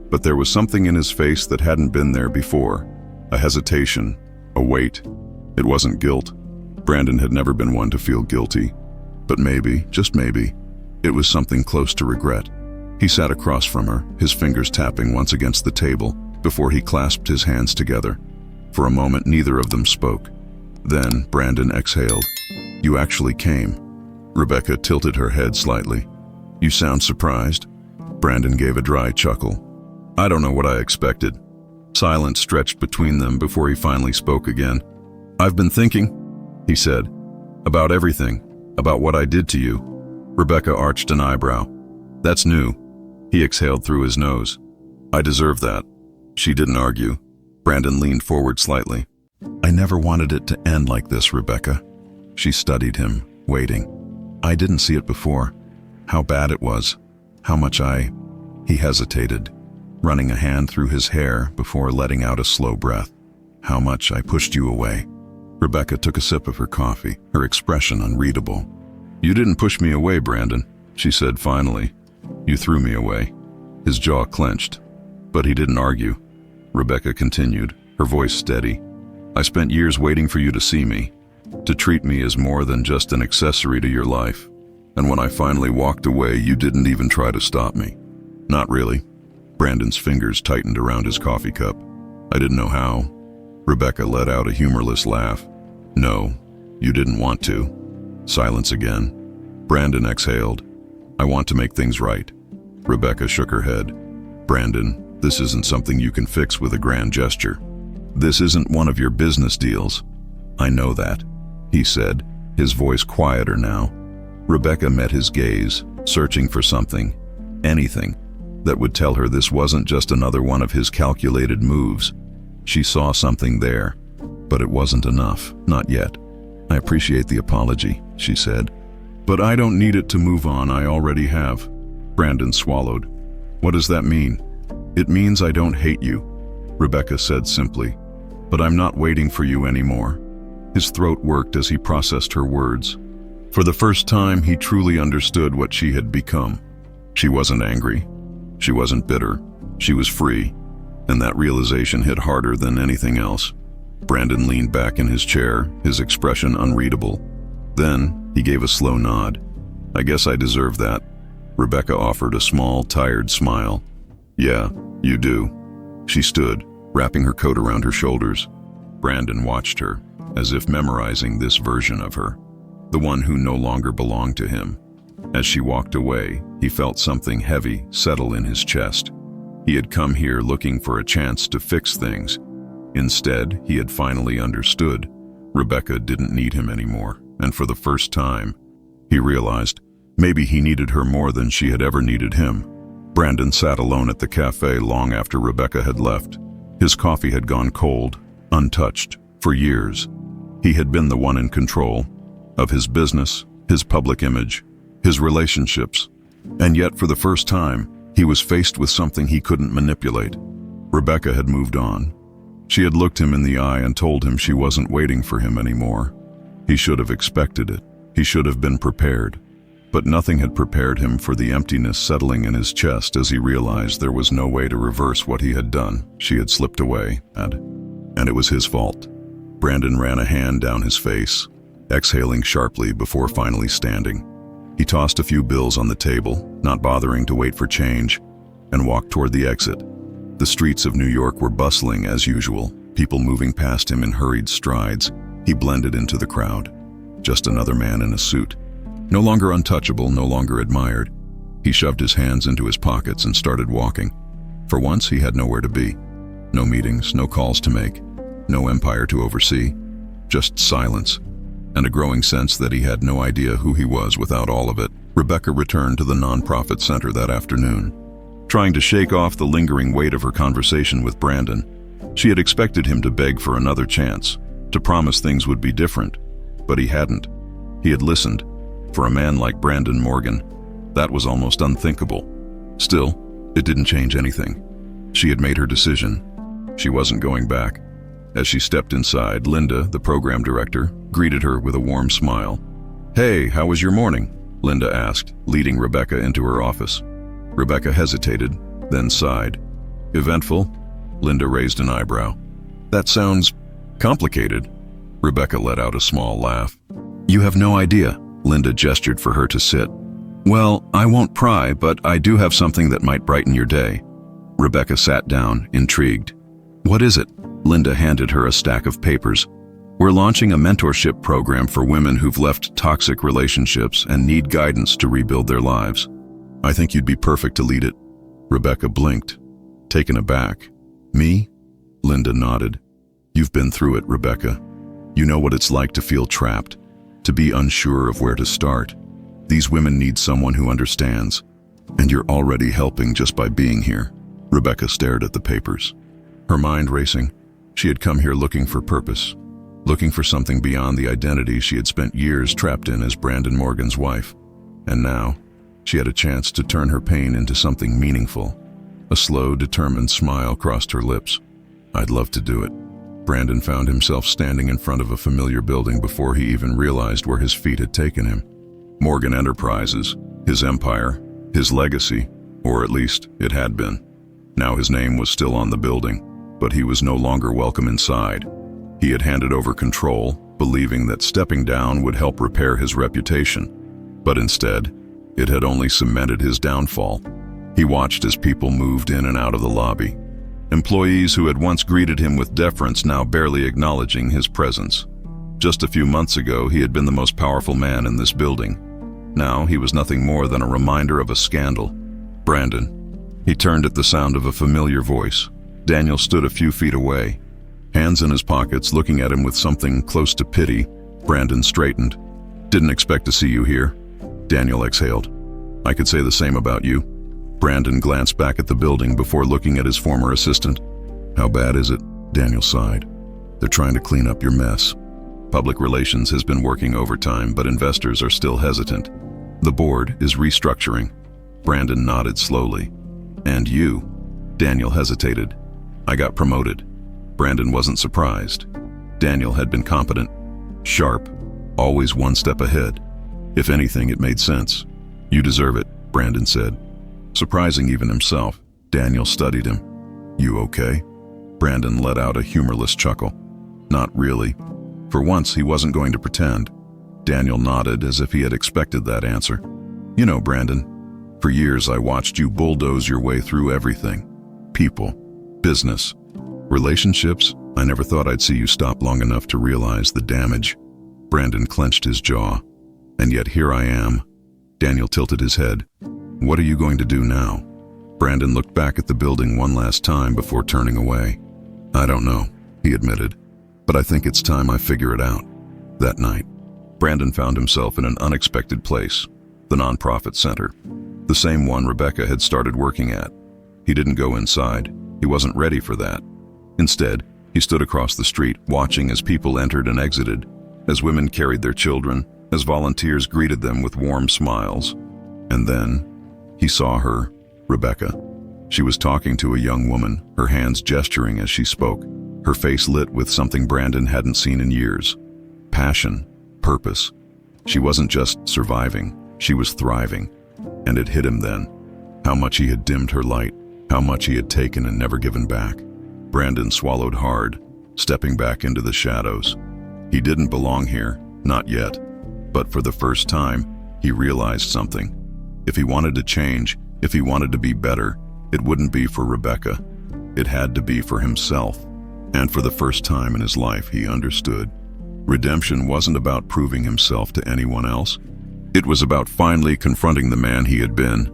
but there was something in his face that hadn't been there before. A hesitation, a weight. It wasn't guilt. Brandon had never been one to feel guilty. But maybe, just maybe, it was something close to regret. He sat across from her, his fingers tapping once against the table, before he clasped his hands together. For a moment, neither of them spoke. Then Brandon exhaled. "You actually came." Rebecca tilted her head slightly. "You sound surprised." Brandon gave a dry chuckle. "I don't know what I expected." Silence stretched between them before he finally spoke again. "I've been thinking," he said, "about everything. About what I did to you. Rebecca arched an eyebrow. That's new. He exhaled through his nose. I deserve that. She didn't argue. Brandon leaned forward slightly. I never wanted it to end like this, Rebecca. She studied him, waiting. I didn't see it before. How bad it was. How much He hesitated, running a hand through his hair before letting out a slow breath. How much I pushed you away. Rebecca took a sip of her coffee, her expression unreadable. You didn't push me away, Brandon, she said finally. You threw me away. His jaw clenched, but he didn't argue. Rebecca continued, her voice steady. I spent years waiting for you to see me, to treat me as more than just an accessory to your life. And when I finally walked away, you didn't even try to stop me. Not really. Brandon's fingers tightened around his coffee cup. I didn't know how. Rebecca let out a humorless laugh. No, you didn't want to. Silence again. Brandon exhaled. I want to make things right. Rebecca shook her head. Brandon, this isn't something you can fix with a grand gesture. This isn't one of your business deals. I know that, he said, his voice quieter now. Rebecca met his gaze, searching for something, anything, that would tell her this wasn't just another one of his calculated moves. She saw something there, but it wasn't enough, not yet. I appreciate the apology, she said, but I don't need it to move on, I already have. Brandon swallowed. What does that mean? It means I don't hate you, Rebecca said simply, but I'm not waiting for you anymore. His throat worked as he processed her words. For the first time, he truly understood what she had become. She wasn't angry. She wasn't bitter. She was free, and that realization hit harder than anything else. Brandon leaned back in his chair, his expression unreadable. Then, he gave a slow nod. I guess I deserve that. Rebecca offered a small, tired smile. Yeah, you do. She stood, wrapping her coat around her shoulders. Brandon watched her, as if memorizing this version of her, the one who no longer belonged to him. As she walked away, he felt something heavy settle in his chest. He had come here looking for a chance to fix things. Instead, he had finally understood. Rebecca didn't need him anymore, and for the first time, he realized maybe he needed her more than she had ever needed him. Brandon sat alone at the cafe long after Rebecca had left. His coffee had gone cold, untouched, for years. He had been the one in control of his business, his public image, his relationships, and yet for the first time, he was faced with something he couldn't manipulate. Rebecca had moved on. She had looked him in the eye and told him she wasn't waiting for him anymore. He should have expected it. He should have been prepared. But nothing had prepared him for the emptiness settling in his chest as he realized there was no way to reverse what he had done. She had slipped away, and it was his fault. Brandon ran a hand down his face, exhaling sharply before finally standing. He tossed a few bills on the table, not bothering to wait for change, and walked toward the exit. The streets of New York were bustling as usual, people moving past him in hurried strides. He blended into the crowd. Just another man in a suit. No longer untouchable, no longer admired. He shoved his hands into his pockets and started walking. For once, he had nowhere to be. No meetings, no calls to make, no empire to oversee. Just silence, and a growing sense that he had no idea who he was without all of it. Rebecca returned to the nonprofit center that afternoon, trying to shake off the lingering weight of her conversation with Brandon. She had expected him to beg for another chance, to promise things would be different, but he hadn't. He had listened. For a man like Brandon Morgan, that was almost unthinkable. Still, it didn't change anything. She had made her decision. She wasn't going back. As she stepped inside, Linda, the program director, greeted her with a warm smile. Hey, how was your morning? Linda asked, leading Rebecca into her office. Rebecca hesitated, then sighed. Eventful? Linda raised an eyebrow. That sounds complicated. Rebecca let out a small laugh. You have no idea. Linda gestured for her to sit. Well, I won't pry, but I do have something that might brighten your day. Rebecca sat down, intrigued. What is it? Linda handed her a stack of papers. We're launching a mentorship program for women who've left toxic relationships and need guidance to rebuild their lives. I think you'd be perfect to lead it. Rebecca blinked, taken aback. Me? Linda nodded. You've been through it, Rebecca. You know what it's like to feel trapped, to be unsure of where to start. These women need someone who understands, and you're already helping just by being here. Rebecca stared at the papers, her mind racing. She had come here looking for purpose, looking for something beyond the identity she had spent years trapped in as Brandon Morgan's wife. And now, she had a chance to turn her pain into something meaningful. A slow, determined smile crossed her lips. I'd love to do it. Brandon found himself standing in front of a familiar building before he even realized where his feet had taken him. Morgan Enterprises, his empire, his legacy, or at least it had been. Now his name was still on the building, but he was no longer welcome inside. He had handed over control, believing that stepping down would help repair his reputation. But instead, it had only cemented his downfall. He watched as people moved in and out of the lobby. Employees who had once greeted him with deference now barely acknowledging his presence. Just a few months ago, he had been the most powerful man in this building. Now he was nothing more than a reminder of a scandal. Brandon. He turned at the sound of a familiar voice. Daniel stood a few feet away, hands in his pockets, looking at him with something close to pity. Brandon straightened. Didn't expect to see you here. Daniel exhaled. I could say the same about you. Brandon glanced back at the building before looking at his former assistant. How bad is it? Daniel sighed. They're trying to clean up your mess. Public relations has been working overtime, but investors are still hesitant. The board is restructuring. Brandon nodded slowly. And you? Daniel hesitated. I got promoted. Brandon wasn't surprised. Daniel had been competent, sharp, always one step ahead. If anything, it made sense. You deserve it, Brandon said. Surprising even himself, Daniel studied him. You okay? Brandon let out a humorless chuckle. Not really. For once, he wasn't going to pretend. Daniel nodded as if he had expected that answer. You know, Brandon, for years I watched you bulldoze your way through everything. People, business, relationships. I never thought I'd see you stop long enough to realize the damage. Brandon clenched his jaw. And yet here I am. Daniel tilted his head. What are you going to do now? Brandon looked back at the building one last time before turning away. I don't know, he admitted, but I think it's time I figure it out. That night, Brandon found himself in an unexpected place, the nonprofit center, the same one Rebecca had started working at. He didn't go inside. He wasn't ready for that. Instead, he stood across the street, watching as people entered and exited, as women carried their children, as volunteers greeted them with warm smiles. And then, he saw her, Rebecca. She was talking to a young woman, her hands gesturing as she spoke, her face lit with something Brandon hadn't seen in years. Passion, purpose. She wasn't just surviving, she was thriving. And it hit him then. How much he had dimmed her light, how much he had taken and never given back. Brandon swallowed hard, stepping back into the shadows. He didn't belong here, not yet. But for the first time, he realized something. If he wanted to change, if he wanted to be better, it wouldn't be for Rebecca. It had to be for himself. And for the first time in his life, he understood. Redemption wasn't about proving himself to anyone else. It was about finally confronting the man he had been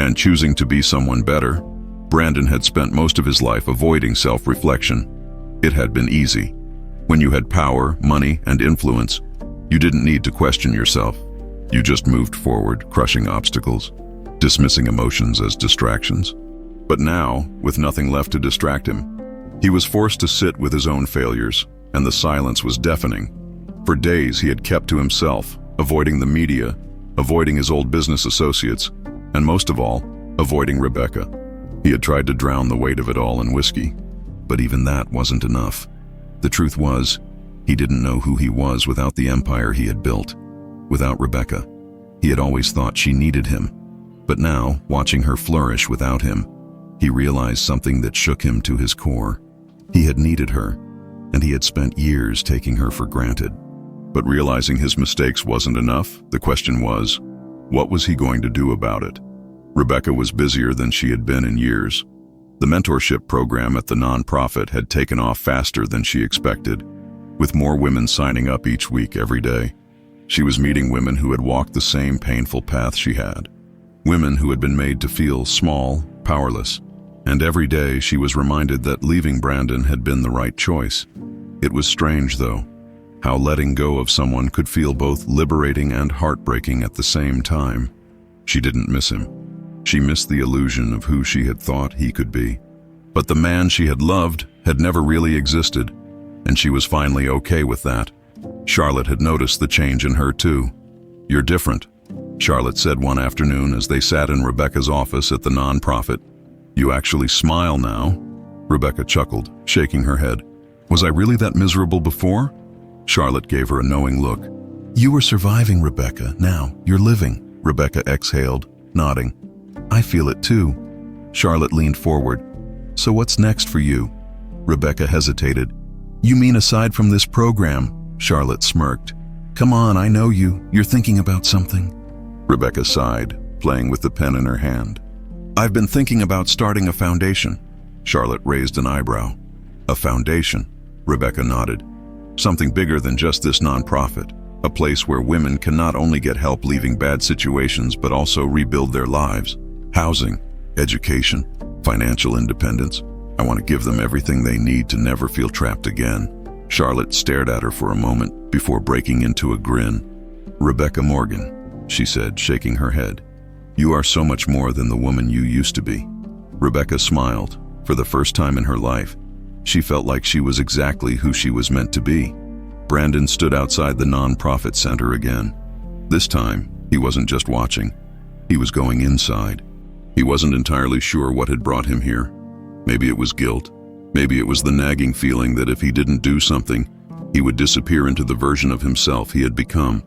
and choosing to be someone better. Brandon had spent most of his life avoiding self-reflection. It had been easy. When you had power, money, and influence, you didn't need to question yourself. You just moved forward, crushing obstacles, dismissing emotions as distractions. But now, with nothing left to distract him, he was forced to sit with his own failures, and the silence was deafening. For days he had kept to himself, avoiding the media, avoiding his old business associates, and most of all, avoiding Rebecca. He had tried to drown the weight of it all in whiskey, but even that wasn't enough. The truth was, he didn't know who he was without the empire he had built. Without Rebecca, he had always thought she needed him. But now, watching her flourish without him, he realized something that shook him to his core. He had needed her, and he had spent years taking her for granted. But realizing his mistakes wasn't enough, the question was, what was he going to do about it? Rebecca was busier than she had been in years. The mentorship program at the nonprofit had taken off faster than she expected, with more women signing up each week every day. She was meeting women who had walked the same painful path she had. Women who had been made to feel small, powerless. And every day she was reminded that leaving Brandon had been the right choice. It was strange, though. How letting go of someone could feel both liberating and heartbreaking at the same time. She didn't miss him. She missed the illusion of who she had thought he could be. But the man she had loved had never really existed, and she was finally okay with that. Charlotte had noticed the change in her too. "You're different," Charlotte said one afternoon as they sat in Rebecca's office at the nonprofit. "You actually smile now." Rebecca chuckled, shaking her head. "Was I really that miserable before?" Charlotte gave her a knowing look. "You were surviving, Rebecca. Now you're living," Rebecca exhaled, nodding. "I feel it too." Charlotte leaned forward. "So what's next for you?" Rebecca hesitated. "You mean aside from this program?" Charlotte smirked. "Come on, I know you. You're thinking about something." Rebecca sighed, playing with the pen in her hand. "I've been thinking about starting a foundation." Charlotte raised an eyebrow. "A foundation?" Rebecca nodded. "Something bigger than just this nonprofit. A place where women can not only get help leaving bad situations but also rebuild their lives. Housing, education, financial independence. I want to give them everything they need to never feel trapped again." Charlotte stared at her for a moment before breaking into a grin. "Rebecca Morgan," she said, shaking her head. "You are so much more than the woman you used to be." Rebecca smiled. For the first time in her life, she felt like she was exactly who she was meant to be. Brandon stood outside the nonprofit center again. This time, he wasn't just watching. He was going inside. He wasn't entirely sure what had brought him here. Maybe it was guilt. Maybe it was the nagging feeling that if he didn't do something, he would disappear into the version of himself he had become.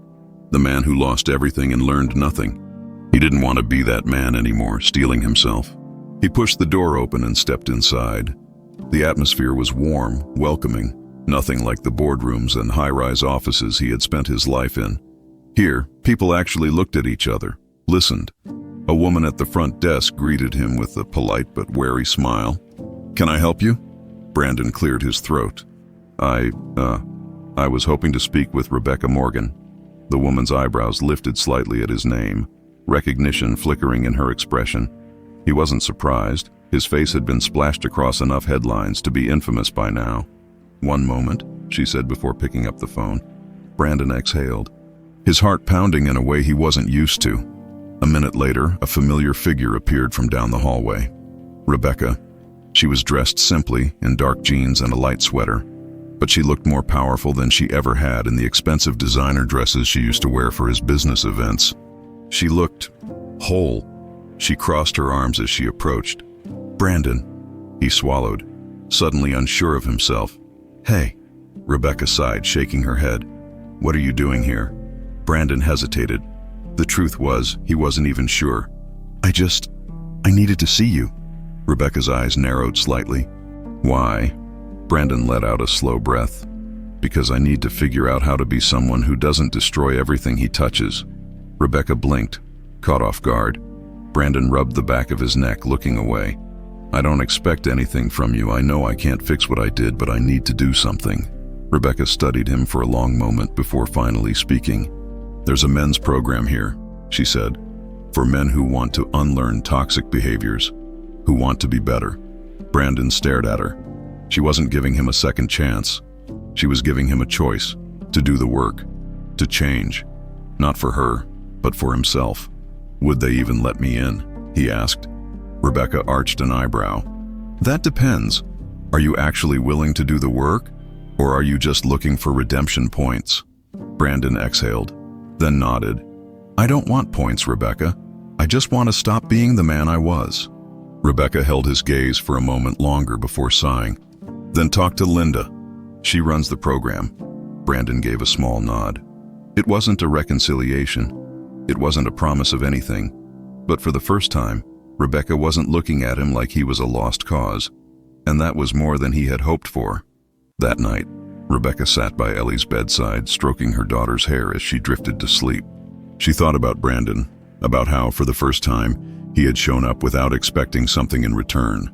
The man who lost everything and learned nothing. He didn't want to be that man anymore, stealing himself. He pushed the door open and stepped inside. The atmosphere was warm, welcoming, nothing like the boardrooms and high-rise offices he had spent his life in. Here, people actually looked at each other, listened. A woman at the front desk greeted him with a polite but wary smile. "Can I help you?" Brandon cleared his throat. I was hoping to speak with Rebecca Morgan." The woman's eyebrows lifted slightly at his name, recognition flickering in her expression. He wasn't surprised. His face had been splashed across enough headlines to be infamous by now. "One moment," she said before picking up the phone. Brandon exhaled, his heart pounding in a way he wasn't used to. A minute later, a familiar figure appeared from down the hallway. Rebecca. She was dressed simply, in dark jeans and a light sweater, but she looked more powerful than she ever had in the expensive designer dresses she used to wear for his business events. She looked whole. She crossed her arms as she approached. "Brandon," he swallowed, suddenly unsure of himself. "Hey," Rebecca sighed, shaking her head. "What are you doing here?" Brandon hesitated. The truth was, he wasn't even sure. I needed to see you." Rebecca's eyes narrowed slightly. "Why?" Brandon let out a slow breath. "Because I need to figure out how to be someone who doesn't destroy everything he touches." Rebecca blinked, caught off guard. Brandon rubbed the back of his neck, looking away. "I don't expect anything from you. I know I can't fix what I did, but I need to do something." Rebecca studied him for a long moment before finally speaking. "There's a men's program here," she said, "for men who want to unlearn toxic behaviors, who want to be better." Brandon stared at her. She wasn't giving him a second chance. She was giving him a choice, to do the work, to change. Not for her, but for himself. "Would they even let me in?" he asked. Rebecca arched an eyebrow. "That depends. Are you actually willing to do the work, or are you just looking for redemption points?" Brandon exhaled, then nodded. "I don't want points, Rebecca. I just want to stop being the man I was." Rebecca held his gaze for a moment longer before sighing. "Then talk to Linda. She runs the program." Brandon gave a small nod. It wasn't a reconciliation. It wasn't a promise of anything. But for the first time, Rebecca wasn't looking at him like he was a lost cause. And that was more than he had hoped for. That night, Rebecca sat by Ellie's bedside, stroking her daughter's hair as she drifted to sleep. She thought about Brandon, about how, for the first time, he had shown up without expecting something in return.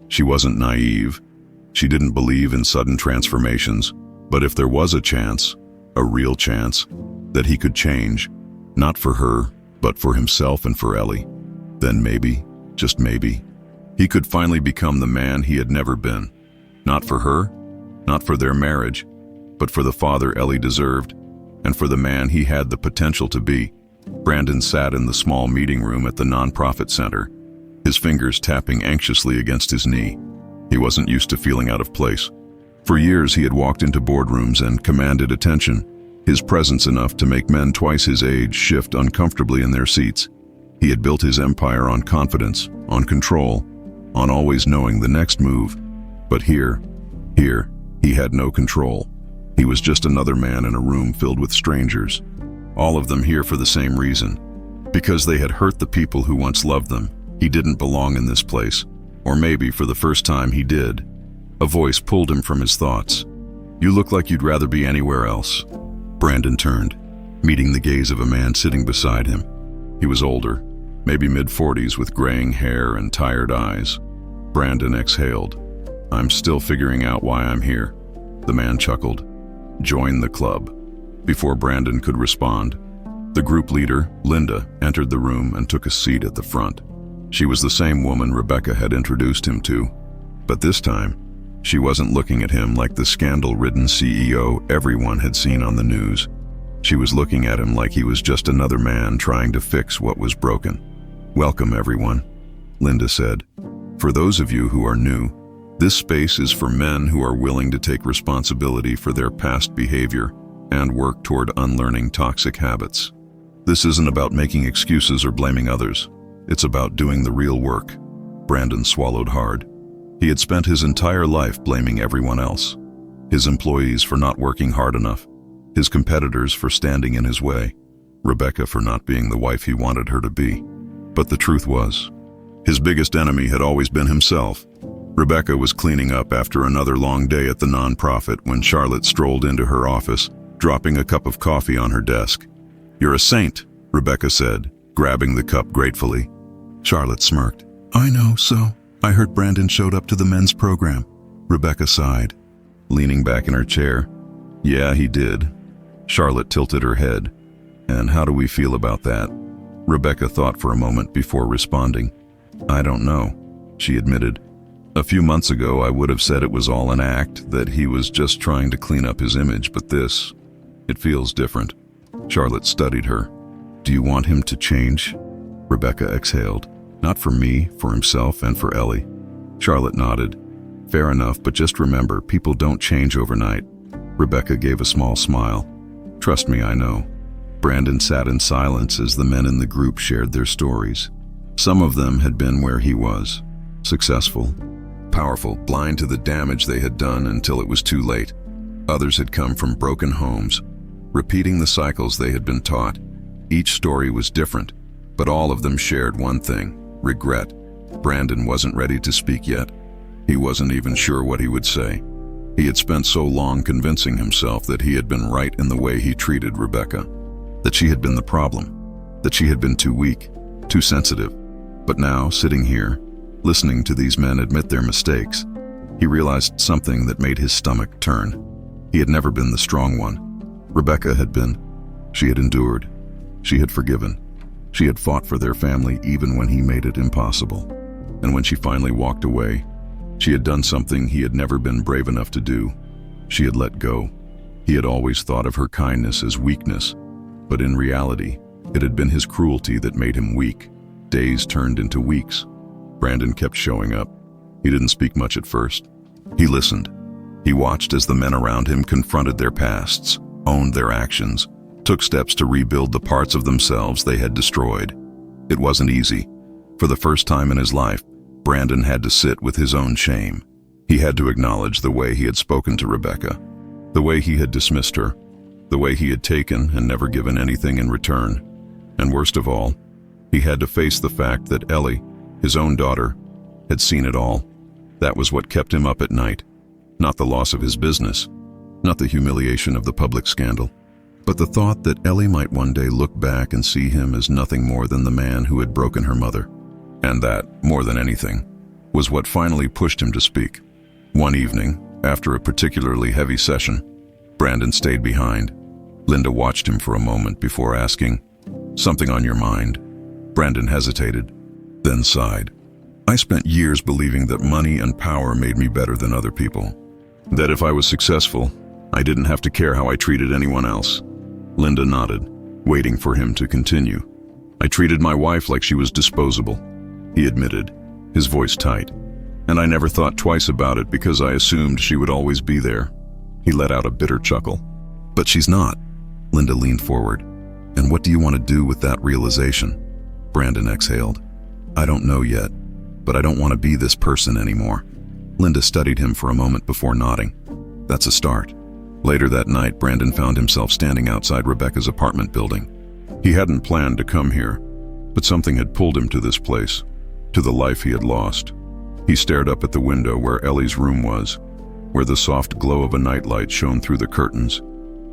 She wasn't naive. She didn't believe in sudden transformations. But if there was a chance, a real chance, that he could change, not for her, but for himself and for Ellie, then maybe, just maybe, he could finally become the man he had never been. Not for her, not for their marriage, but for the father Ellie deserved, and for the man he had the potential to be. Brandon sat in the small meeting room at the nonprofit center, his fingers tapping anxiously against his knee. He wasn't used to feeling out of place. For years he had walked into boardrooms and commanded attention, his presence enough to make men twice his age shift uncomfortably in their seats. He had built his empire on confidence, on control, on always knowing the next move. But here, he had no control. He was just another man in a room filled with strangers, all of them here for the same reason. Because they had hurt the people who once loved them. He didn't belong in this place. Or maybe for the first time he did. A voice pulled him from his thoughts. "You look like you'd rather be anywhere else." Brandon turned, meeting the gaze of a man sitting beside him. He was older, maybe mid-40s with graying hair and tired eyes. Brandon exhaled. "I'm still figuring out why I'm here." The man chuckled. "Join the club." Before Brandon could respond, the group leader, Linda, entered the room and took a seat at the front. She was the same woman Rebecca had introduced him to, but this time, she wasn't looking at him like the scandal-ridden CEO everyone had seen on the news. She was looking at him like he was just another man trying to fix what was broken. "Welcome, everyone," Linda said. "For those of you who are new, this space is for men who are willing to take responsibility for their past behavior and work toward unlearning toxic habits. This isn't about making excuses or blaming others. It's about doing the real work." Brandon swallowed hard. He had spent his entire life blaming everyone else. His employees for not working hard enough, his competitors for standing in his way, Rebecca for not being the wife he wanted her to be. But the truth was, his biggest enemy had always been himself. Rebecca was cleaning up after another long day at the nonprofit when Charlotte strolled into her office, dropping a cup of coffee on her desk. "You're a saint," Rebecca said, grabbing the cup gratefully. Charlotte smirked. "I know, so I heard Brandon showed up to the men's program." Rebecca sighed, leaning back in her chair. "Yeah, he did." Charlotte tilted her head. "And how do we feel about that?" Rebecca thought for a moment before responding. "I don't know," she admitted. "A few months ago I would have said it was all an act, that he was just trying to clean up his image, but it feels different." Charlotte studied her. "Do you want him to change?" Rebecca exhaled. "Not for me, for himself and for Ellie." Charlotte nodded. "Fair enough, but just remember, people don't change overnight." Rebecca gave a small smile. "Trust me, I know." Brandon sat in silence as the men in the group shared their stories. Some of them had been where he was, successful, powerful, blind to the damage they had done until it was too late. Others had come from broken homes, repeating the cycles they had been taught. Each story was different, but all of them shared one thing: regret. Brandon wasn't ready to speak yet. He wasn't even sure what he would say. He had spent so long convincing himself that he had been right in the way he treated Rebecca, that she had been the problem, that she had been too weak, too sensitive. But now, sitting here, listening to these men admit their mistakes, he realized something that made his stomach turn. He had never been the strong one. Rebecca had been. She had endured. She had forgiven. She had fought for their family even when he made it impossible. And when she finally walked away, she had done something he had never been brave enough to do. She had let go. He had always thought of her kindness as weakness, but in reality, it had been his cruelty that made him weak. Days turned into weeks. Brandon kept showing up. He didn't speak much at first. He listened. He watched as the men around him confronted their pasts, owned their actions, took steps to rebuild the parts of themselves they had destroyed. It wasn't easy. For the first time in his life, Brandon had to sit with his own shame. He had to acknowledge the way he had spoken to Rebecca, the way he had dismissed her, the way he had taken and never given anything in return. And worst of all, he had to face the fact that Ellie, his own daughter, had seen it all. That was what kept him up at night. Not the loss of his business, not the humiliation of the public scandal, but the thought that Ellie might one day look back and see him as nothing more than the man who had broken her mother. And that, more than anything, was what finally pushed him to speak. One evening, after a particularly heavy session, Brandon stayed behind. Linda watched him for a moment before asking, "Something on your mind?" Brandon hesitated, then sighed. "I spent years believing that money and power made me better than other people. That if I was successful, I didn't have to care how I treated anyone else. Linda nodded, waiting for him to continue. I treated my wife like she was disposable, he admitted, his voice tight. And I never thought twice about it because I assumed she would always be there. He let out a bitter chuckle. But she's not. Linda leaned forward. And what do you want to do with that realization? Brandon exhaled. I don't know yet, but I don't want to be this person anymore. Linda studied him for a moment before nodding. That's a start. Later that night, Brandon found himself standing outside Rebecca's apartment building. He hadn't planned to come here, but something had pulled him to this place, to the life he had lost. He stared up at the window where Ellie's room was, where the soft glow of a nightlight shone through the curtains.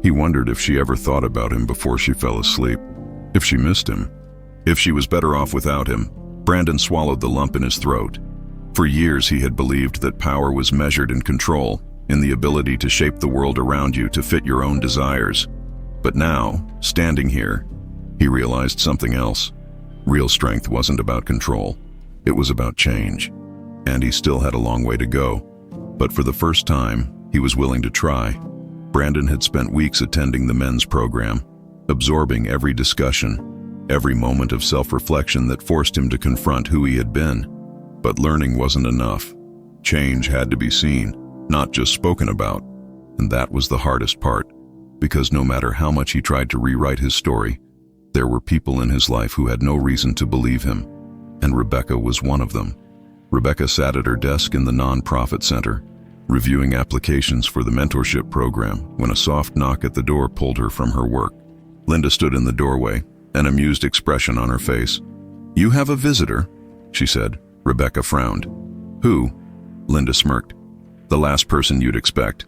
He wondered if she ever thought about him before she fell asleep, if she missed him, if she was better off without him. Brandon swallowed the lump in his throat. For years he had believed that power was measured in control, in the ability to shape the world around you to fit your own desires. But now, standing here, he realized something else. Real strength wasn't about control. It was about change. And he still had a long way to go. But for the first time, he was willing to try. Brandon had spent weeks attending the men's program, absorbing every discussion, every moment of self-reflection that forced him to confront who he had been. But learning wasn't enough. Change had to be seen, not just spoken about. And that was the hardest part, because no matter how much he tried to rewrite his story, there were people in his life who had no reason to believe him, and Rebecca was one of them. Rebecca sat at her desk in the non-profit center, reviewing applications for the mentorship program, when a soft knock at the door pulled her from her work. Linda stood in the doorway, an amused expression on her face. "You have a visitor," she said. Rebecca frowned. "Who?" Linda smirked. "The last person you'd expect."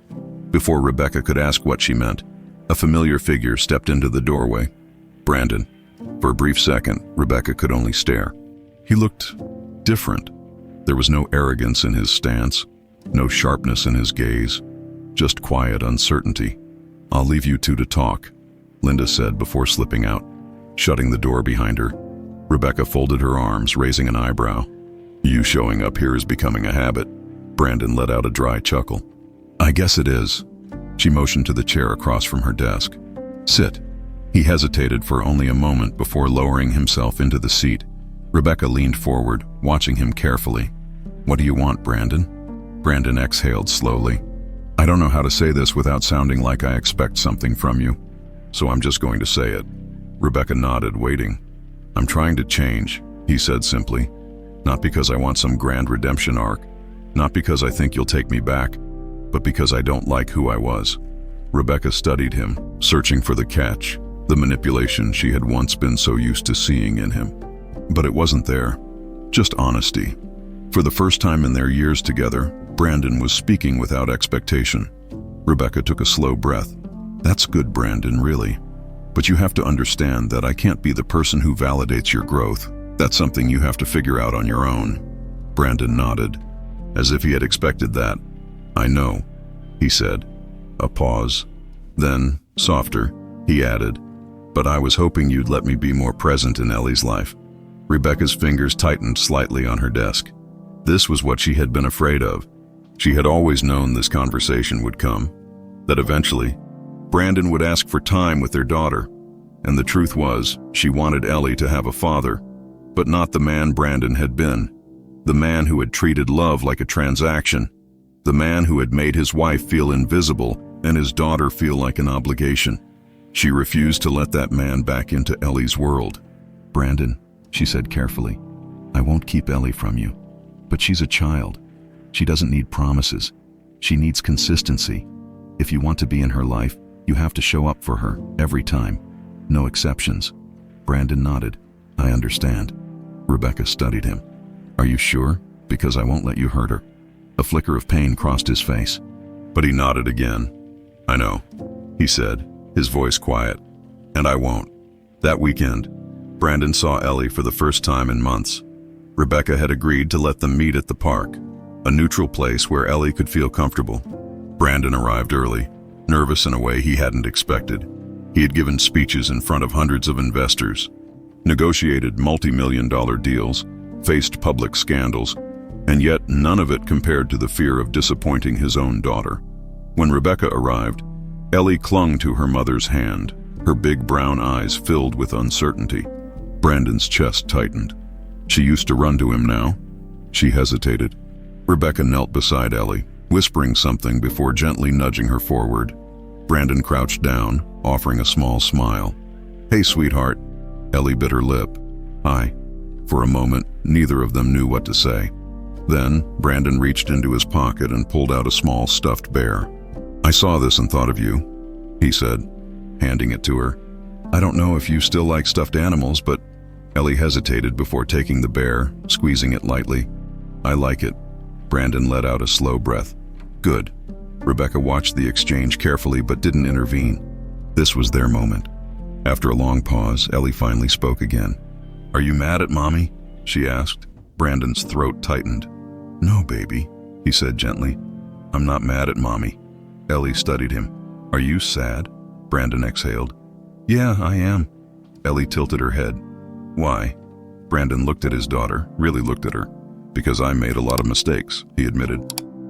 Before Rebecca could ask what she meant, a familiar figure stepped into the doorway. Brandon. For a brief second, Rebecca could only stare. He looked different. There was no arrogance in his stance, no sharpness in his gaze, just quiet uncertainty. "I'll leave you two to talk," Linda said before slipping out, shutting the door behind her. Rebecca folded her arms, raising an eyebrow. "You showing up here is becoming a habit." Brandon let out a dry chuckle. "I guess it is." She motioned to the chair across from her desk. "Sit." He hesitated for only a moment before lowering himself into the seat. Rebecca leaned forward, watching him carefully. "What do you want, Brandon?" Brandon exhaled slowly. "I don't know how to say this without sounding like I expect something from you, so I'm just going to say it." Rebecca nodded, waiting. "I'm trying to change," he said simply. "Not because I want some grand redemption arc, not because I think you'll take me back, but because I don't like who I was." Rebecca studied him, searching for the catch, the manipulation she had once been so used to seeing in him. But it wasn't there, just honesty. For the first time in their years together, Brandon was speaking without expectation. Rebecca took a slow breath. "That's good, Brandon, really. But you have to understand that I can't be the person who validates your growth. That's something you have to figure out on your own." Brandon nodded, as if he had expected that. "I know," he said. A pause. Then, softer, he added, "But I was hoping you'd let me be more present in Ellie's life." Rebecca's fingers tightened slightly on her desk. This was what she had been afraid of. She had always known this conversation would come, that eventually, Brandon would ask for time with their daughter. And the truth was, she wanted Ellie to have a father, but not the man Brandon had been. The man who had treated love like a transaction. The man who had made his wife feel invisible and his daughter feel like an obligation. She refused to let that man back into Ellie's world. "Brandon," she said carefully, "I won't keep Ellie from you. But she's a child. She doesn't need promises. She needs consistency. If you want to be in her life, you have to show up for her, every time. No exceptions." Brandon nodded. "I understand." Rebecca studied him. "Are you sure? Because I won't let you hurt her." A flicker of pain crossed his face. But he nodded again. "I know," he said, his voice quiet. "And I won't." That weekend, Brandon saw Ellie for the first time in months. Rebecca had agreed to let them meet at the park, a neutral place where Ellie could feel comfortable. Brandon arrived early, nervous in a way he hadn't expected. He had given speeches in front of hundreds of investors, negotiated multi-million-dollar deals, faced public scandals, and yet none of it compared to the fear of disappointing his own daughter. When Rebecca arrived, Ellie clung to her mother's hand, her big brown eyes filled with uncertainty. Brandon's chest tightened. She used to run to him now. She hesitated. Rebecca knelt beside Ellie, whispering something before gently nudging her forward. Brandon crouched down, offering a small smile. "Hey, sweetheart." Ellie bit her lip. "Hi." For a moment, neither of them knew what to say. Then, Brandon reached into his pocket and pulled out a small stuffed bear. "I saw this and thought of you," he said, handing it to her. "I don't know if you still like stuffed animals, but..." Ellie hesitated before taking the bear, squeezing it lightly. "I like it." Brandon let out a slow breath. "Good." Rebecca watched the exchange carefully but didn't intervene. This was their moment. After a long pause, Ellie finally spoke again. "Are you mad at Mommy?" she asked. Brandon's throat tightened. "No, baby," he said gently. "I'm not mad at Mommy." Ellie studied him. "Are you sad?" Brandon exhaled. "Yeah, I am." Ellie tilted her head. "Why?" Brandon looked at his daughter, really looked at her. "Because I made a lot of mistakes," he admitted.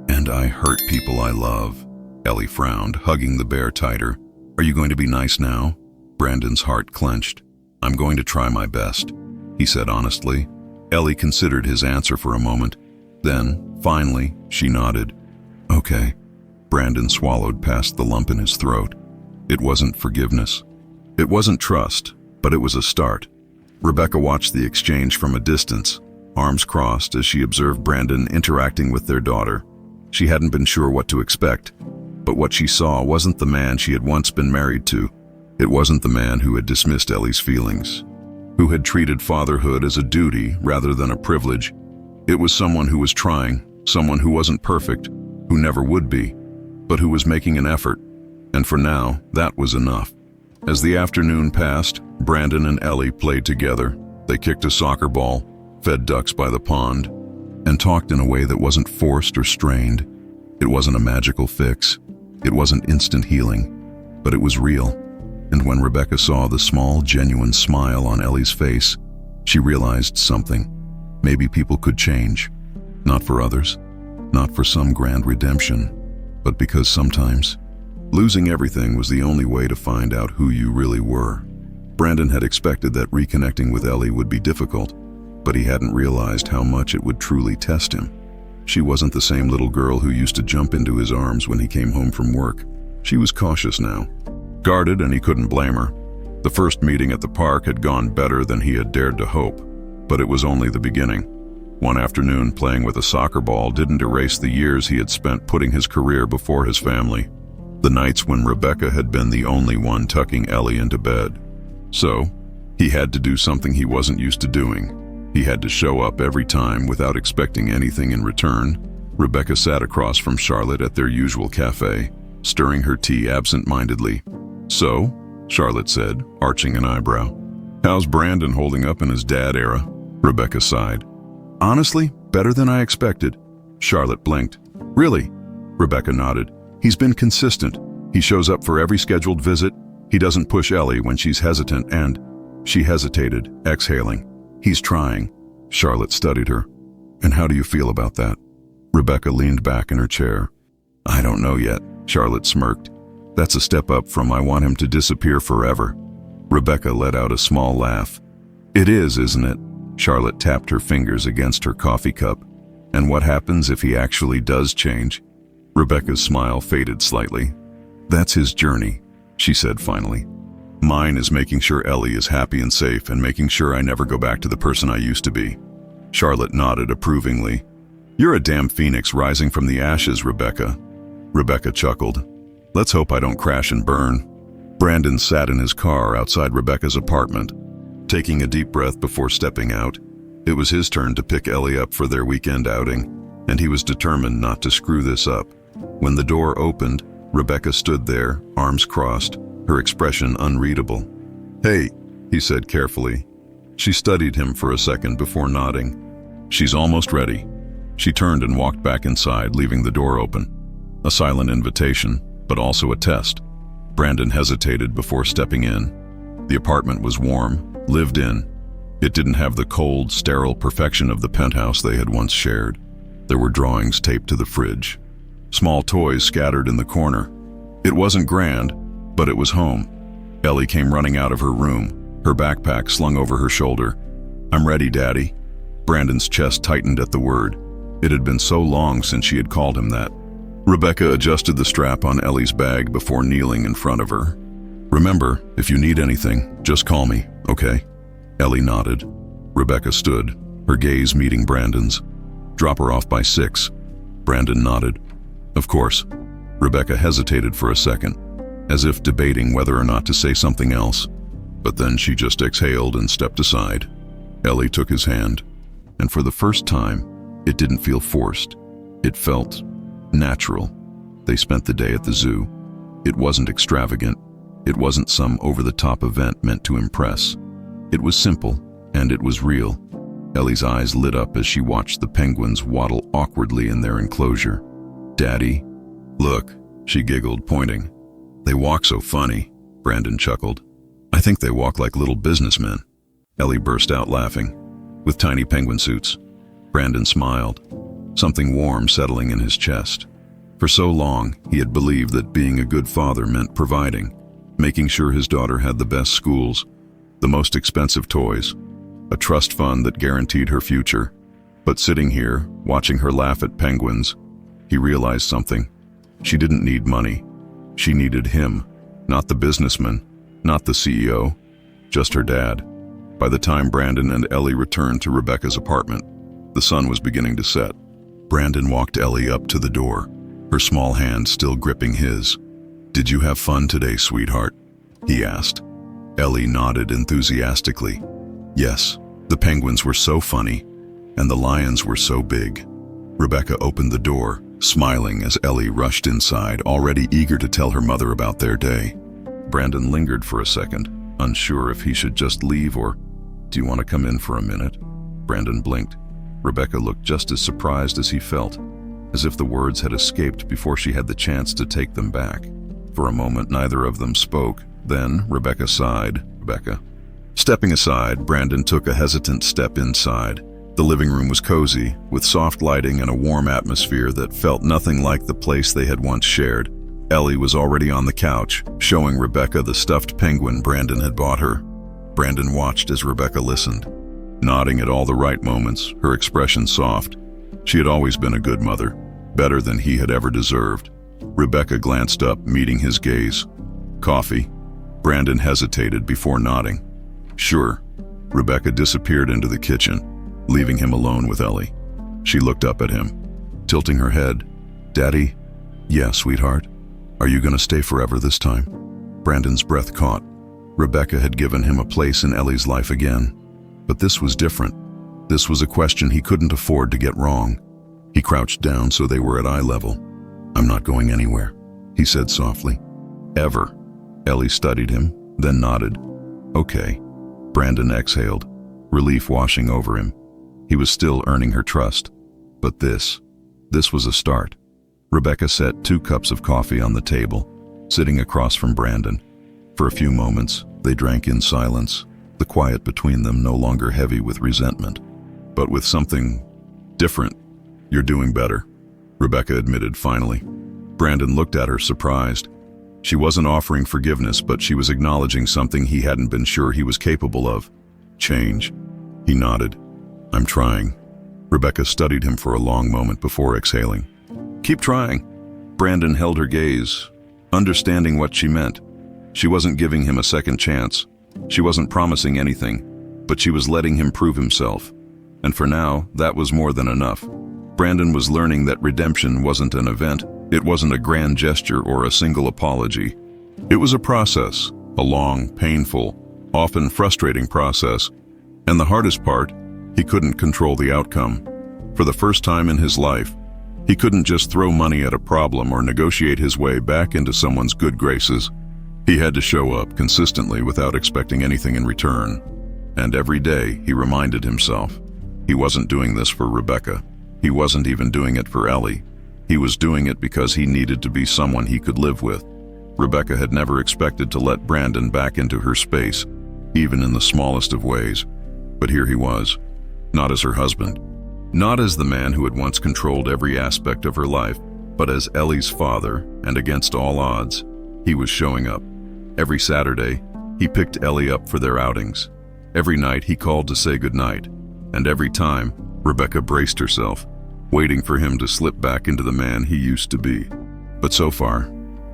"And I hurt people I love." Ellie frowned, hugging the bear tighter. "Are you going to be nice now?" Brandon's heart clenched. "I'm going to try my best," he said honestly. Ellie considered his answer for a moment. Then, finally, she nodded. "Okay." Brandon swallowed past the lump in his throat. It wasn't forgiveness. It wasn't trust, but it was a start. Rebecca watched the exchange from a distance, arms crossed as she observed Brandon interacting with their daughter. She hadn't been sure what to expect, but what she saw wasn't the man she had once been married to. It wasn't the man who had dismissed Ellie's feelings, who had treated fatherhood as a duty rather than a privilege. It was someone who was trying, someone who wasn't perfect, who never would be, but who was making an effort. And for now, that was enough. As the afternoon passed, Brandon and Ellie played together. They kicked a soccer ball, fed ducks by the pond, and talked in a way that wasn't forced or strained. It wasn't a magical fix. It wasn't instant healing, but it was real. And when Rebecca saw the small, genuine smile on Ellie's face, she realized something. Maybe people could change. Not for others, not for some grand redemption, but because sometimes losing everything was the only way to find out who you really were. Brandon had expected that reconnecting with Ellie would be difficult, but he hadn't realized how much it would truly test him. She wasn't the same little girl who used to jump into his arms when he came home from work. She was cautious now, guarded, and he couldn't blame her. The first meeting at the park had gone better than he had dared to hope, but it was only the beginning. One afternoon, playing with a soccer ball didn't erase the years he had spent putting his career before his family. The nights when Rebecca had been the only one tucking Ellie into bed. So, he had to do something he wasn't used to doing. He had to show up every time without expecting anything in return. Rebecca sat across from Charlotte at their usual cafe, stirring her tea absent-mindedly. "So," Charlotte said, arching an eyebrow. "How's Brandon holding up in his dad era?" Rebecca sighed. "Honestly, better than I expected." Charlotte blinked. "Really?" Rebecca nodded. "He's been consistent. He shows up for every scheduled visit. He doesn't push Ellie when she's hesitant and..." She hesitated, exhaling. "He's trying." Charlotte studied her. "And how do you feel about that?" Rebecca leaned back in her chair. "I don't know yet," Charlotte smirked. "That's a step up from I want him to disappear forever." Rebecca let out a small laugh. "It is, isn't it?" Charlotte tapped her fingers against her coffee cup. "And what happens if he actually does change?" Rebecca's smile faded slightly. "That's his journey," she said finally. "Mine is making sure Ellie is happy and safe and making sure I never go back to the person I used to be." Charlotte nodded approvingly. "You're a damn phoenix rising from the ashes, Rebecca." Rebecca chuckled. "Let's hope I don't crash and burn." Brandon sat in his car outside Rebecca's apartment, taking a deep breath before stepping out. It was his turn to pick Ellie up for their weekend outing, and he was determined not to screw this up. When the door opened, Rebecca stood there, arms crossed, her expression unreadable. "Hey," he said carefully. She studied him for a second before nodding. "She's almost ready." She turned and walked back inside, leaving the door open. A silent invitation, but also a test. Brandon hesitated before stepping in. The apartment was warm, lived in. It didn't have the cold, sterile perfection of the penthouse they had once shared. There were drawings taped to the fridge, small toys scattered in the corner. It wasn't grand, but it was home. Ellie came running out of her room, her backpack slung over her shoulder. "I'm ready, Daddy." Brandon's chest tightened at the word. It had been so long since she had called him that. Rebecca adjusted the strap on Ellie's bag before kneeling in front of her. "Remember, if you need anything, just call me, okay?" Ellie nodded. Rebecca stood, her gaze meeting Brandon's. "Drop her off by 6. Brandon nodded. "Of course." Rebecca hesitated for a second, as if debating whether or not to say something else. But then she just exhaled and stepped aside. Ellie took his hand, and for the first time, it didn't feel forced. It felt natural. They spent the day at the zoo. It wasn't extravagant. It wasn't some over-the-top event meant to impress. It was simple, and it was real. Ellie's eyes lit up as she watched the penguins waddle awkwardly in their enclosure. "Daddy? Look," she giggled, pointing. "They walk so funny," Brandon chuckled. "I think they walk like little businessmen." Ellie burst out laughing. "With tiny penguin suits." Brandon smiled, something warm settling in his chest. For so long, he had believed that being a good father meant providing, making sure his daughter had the best schools, the most expensive toys, a trust fund that guaranteed her future. But sitting here, watching her laugh at penguins, he realized something. She didn't need money. She needed him, not the businessman, not the CEO, just her dad. By the time Brandon and Ellie returned to Rebecca's apartment, the sun was beginning to set. Brandon walked Ellie up to the door, her small hand still gripping his. "Did you have fun today, sweetheart?" he asked. Ellie nodded enthusiastically. "Yes, the penguins were so funny, and the lions were so big." Rebecca opened the door, smiling as Ellie rushed inside, already eager to tell her mother about their day. Brandon lingered for a second, unsure if he should just leave or, "Do you want to come in for a minute?" Brandon blinked. Rebecca looked just as surprised as he felt, as if the words had escaped before she had the chance to take them back. For a moment, neither of them spoke. Then Rebecca sighed. "Rebecca." Stepping aside, Brandon took a hesitant step inside. The living room was cozy, with soft lighting and a warm atmosphere that felt nothing like the place they had once shared. Ellie was already on the couch, showing Rebecca the stuffed penguin Brandon had bought her. Brandon watched as Rebecca listened, nodding at all the right moments, her expression soft. She had always been a good mother, better than he had ever deserved. Rebecca glanced up, meeting his gaze. "Coffee?" Brandon hesitated before nodding. "Sure." Rebecca disappeared into the kitchen, leaving him alone with Ellie. She looked up at him, tilting her head. "Daddy?" "Yeah, sweetheart. Are you going to stay forever this time?" Brandon's breath caught. Rebecca had given him a place in Ellie's life again. But this was different. This was a question he couldn't afford to get wrong. He crouched down so they were at eye level. "I'm not going anywhere," he said softly. "Ever?" Ellie studied him, then nodded. "Okay." Brandon exhaled, relief washing over him. He was still earning her trust. But this was a start. Rebecca set 2 cups of coffee on the table, sitting across from Brandon. For a few moments, they drank in silence, the quiet between them no longer heavy with resentment, but with something different. "You're doing better," Rebecca admitted finally. Brandon looked at her surprised. She wasn't offering forgiveness, but she was acknowledging something he hadn't been sure he was capable of. "Change." He nodded. "I'm trying." Rebecca studied him for a long moment before exhaling. "Keep trying." Brandon held her gaze, understanding what she meant. She wasn't giving him a second chance. She wasn't promising anything, but she was letting him prove himself. And for now, that was more than enough. Brandon was learning that redemption wasn't an event. It wasn't a grand gesture or a single apology. It was a process, a long, painful, often frustrating process. And the hardest part, he couldn't control the outcome. For the first time in his life, he couldn't just throw money at a problem or negotiate his way back into someone's good graces. He had to show up consistently without expecting anything in return. And every day, he reminded himself, he wasn't doing this for Rebecca. He wasn't even doing it for Ellie. He was doing it because he needed to be someone he could live with. Rebecca had never expected to let Brandon back into her space, even in the smallest of ways. But here he was, not as her husband, not as the man who had once controlled every aspect of her life, but as Ellie's father, and against all odds, He was showing up. Every Saturday, he picked Ellie up for their outings. Every night he called to say goodnight, and every time, Rebecca braced herself, waiting for him to slip back into the man he used to be. But so far,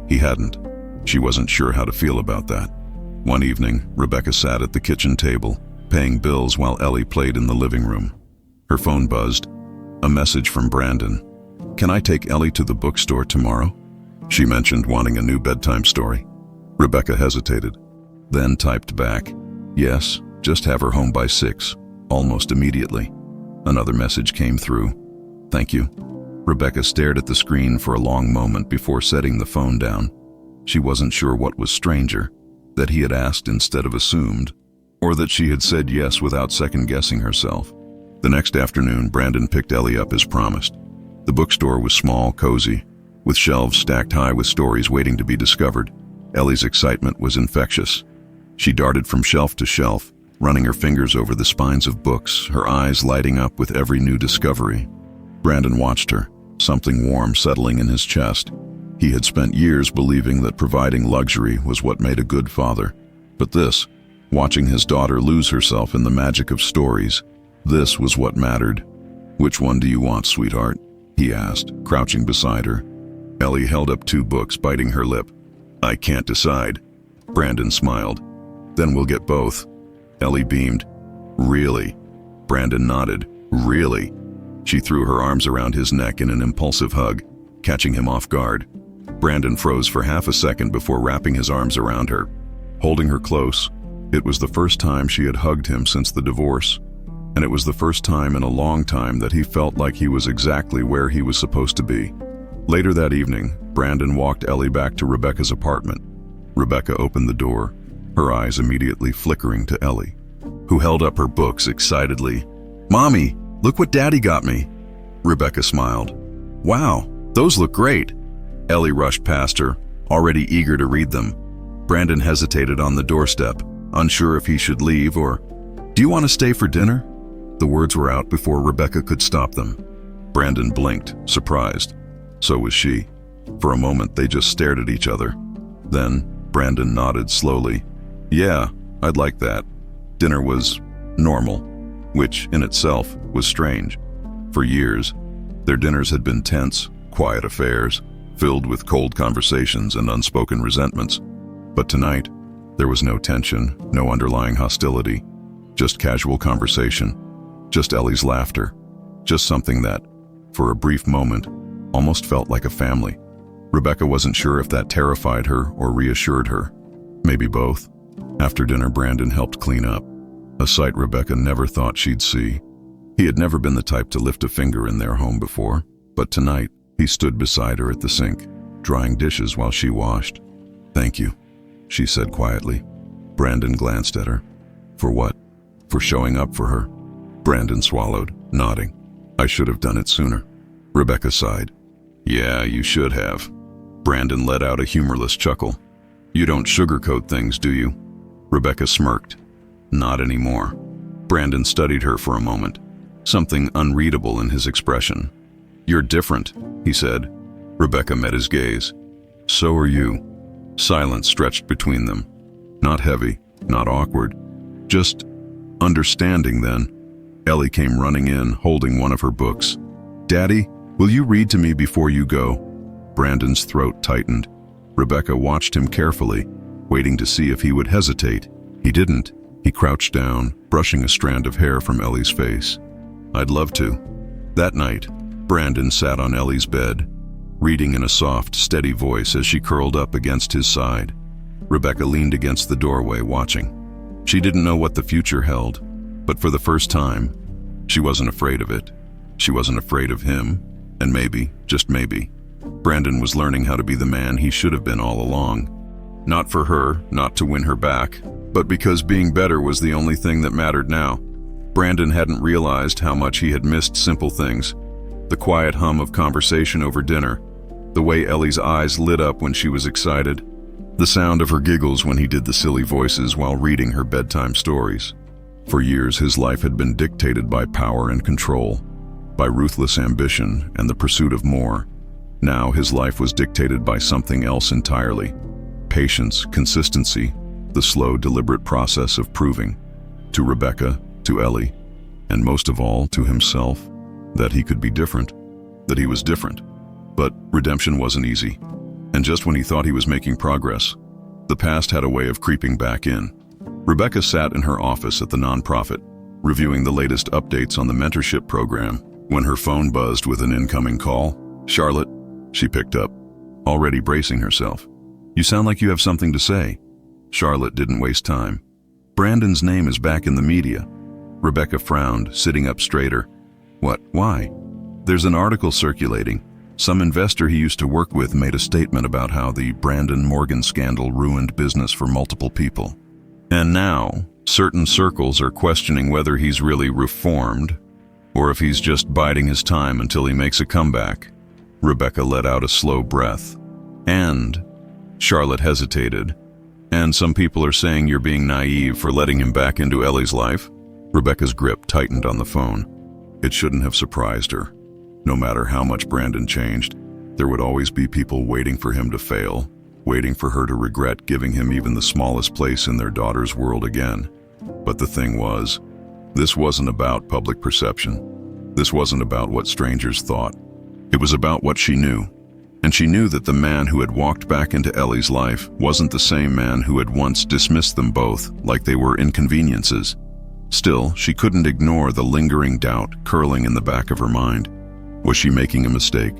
he hadn't. She wasn't sure how to feel about that. One evening, Rebecca sat at the kitchen table, paying bills while Ellie played in the living room. Her phone buzzed. A message from Brandon. "Can I take Ellie to the bookstore tomorrow?" She mentioned wanting a new bedtime story. Rebecca hesitated, then typed back, "Yes, just have her home by 6, almost immediately." Another message came through. "Thank you." Rebecca stared at the screen for a long moment before setting the phone down. She wasn't sure what was stranger, that he had asked instead of assumed, or that she had said yes without second-guessing herself. The next afternoon, Brandon picked Ellie up as promised. The bookstore was small, cozy, with shelves stacked high with stories waiting to be discovered. Ellie's excitement was infectious. She darted from shelf to shelf, running her fingers over the spines of books, her eyes lighting up with every new discovery. Brandon watched her, something warm settling in his chest. He had spent years believing that providing luxury was what made a good father. But this, watching his daughter lose herself in the magic of stories, this was what mattered. "Which one do you want, sweetheart?" he asked, crouching beside her. Ellie held up 2 books, biting her lip. "I can't decide." Brandon smiled. "Then we'll get both." Ellie beamed. "Really?" Brandon nodded. "Really?" She threw her arms around his neck in an impulsive hug, catching him off guard. Brandon froze for half a second before wrapping his arms around her, holding her close. It was the first time she had hugged him since the divorce, and it was the first time in a long time that he felt like he was exactly where he was supposed to be. Later that evening, Brandon walked Ellie back to Rebecca's apartment. Rebecca opened the door, her eyes immediately flickering to Ellie, who held up her books excitedly. "Mommy, look what Daddy got me." Rebecca smiled. "Wow, those look great." Ellie rushed past her, already eager to read them. Brandon hesitated on the doorstep, unsure if he should leave or, "Do you want to stay for dinner?" The words were out before Rebecca could stop them. Brandon blinked, surprised. So was she. For a moment, they just stared at each other. Then, Brandon nodded slowly. "Yeah, I'd like that." Dinner was normal, which in itself was strange. For years, their dinners had been tense, quiet affairs, filled with cold conversations and unspoken resentments. But tonight, there was no tension, no underlying hostility, just casual conversation, just Ellie's laughter, just something that, for a brief moment, almost felt like a family. Rebecca wasn't sure if that terrified her or reassured her. Maybe both. After dinner, Brandon helped clean up, a sight Rebecca never thought she'd see. He had never been the type to lift a finger in their home before, but tonight, he stood beside her at the sink, drying dishes while she washed. "Thank you," she said quietly. Brandon glanced at her. "For what?" "For showing up for her." Brandon swallowed, nodding. "I should have done it sooner." Rebecca sighed. "Yeah, you should have." Brandon let out a humorless chuckle. "You don't sugarcoat things, do you?" Rebecca smirked. "Not anymore." Brandon studied her for a moment, something unreadable in his expression. "You're different," he said. Rebecca met his gaze. "So are you." Silence stretched between them. Not heavy, not awkward, just understanding. Then Ellie came running in, holding one of her books. "Daddy, will you read to me before you go?" Brandon's throat tightened. Rebecca watched him carefully, waiting to see if he would hesitate. He didn't. He crouched down, brushing a strand of hair from Ellie's face. "I'd love to." That night, Brandon sat on Ellie's bed, reading in a soft, steady voice as she curled up against his side. Rebecca leaned against the doorway, watching. She didn't know what the future held, but for the first time, she wasn't afraid of it. She wasn't afraid of him, and maybe, just maybe, Brandon was learning how to be the man he should have been all along. Not for her, not to win her back, but because being better was the only thing that mattered now. Brandon hadn't realized how much he had missed simple things. The quiet hum of conversation over dinner, the way Ellie's eyes lit up when she was excited, the sound of her giggles when he did the silly voices while reading her bedtime stories. For years, his life had been dictated by power and control, by ruthless ambition and the pursuit of more. Now his life was dictated by something else entirely. patience, consistency, the slow, deliberate process of proving to Rebecca, to Ellie, and most of all to himself, that he could be different, that he was different. But redemption wasn't easy. And just when he thought he was making progress, the past had a way of creeping back in. Rebecca sat in her office at the nonprofit, reviewing the latest updates on the mentorship program, when her phone buzzed with an incoming call. "Charlotte," she picked up, already bracing herself. "You sound like you have something to say." Charlotte didn't waste time. "Brandon's name is back in the media." Rebecca frowned, sitting up straighter. "What? Why?" "There's an article circulating. Some investor he used to work with made a statement about how the Brandon Morgan scandal ruined business for multiple people. And now, certain circles are questioning whether he's really reformed, or if he's just biding his time until he makes a comeback." Rebecca let out a slow breath. "And," Charlotte hesitated, "and some people are saying you're being naive for letting him back into Ellie's life?" Rebecca's grip tightened on the phone. It shouldn't have surprised her. No matter how much Brandon changed, there would always be people waiting for him to fail, waiting for her to regret giving him even the smallest place in their daughter's world again. But the thing was, this wasn't about public perception. This wasn't about what strangers thought. It was about what she knew. And she knew that the man who had walked back into Ellie's life wasn't the same man who had once dismissed them both like they were inconveniences. Still, she couldn't ignore the lingering doubt curling in the back of her mind. Was she making a mistake?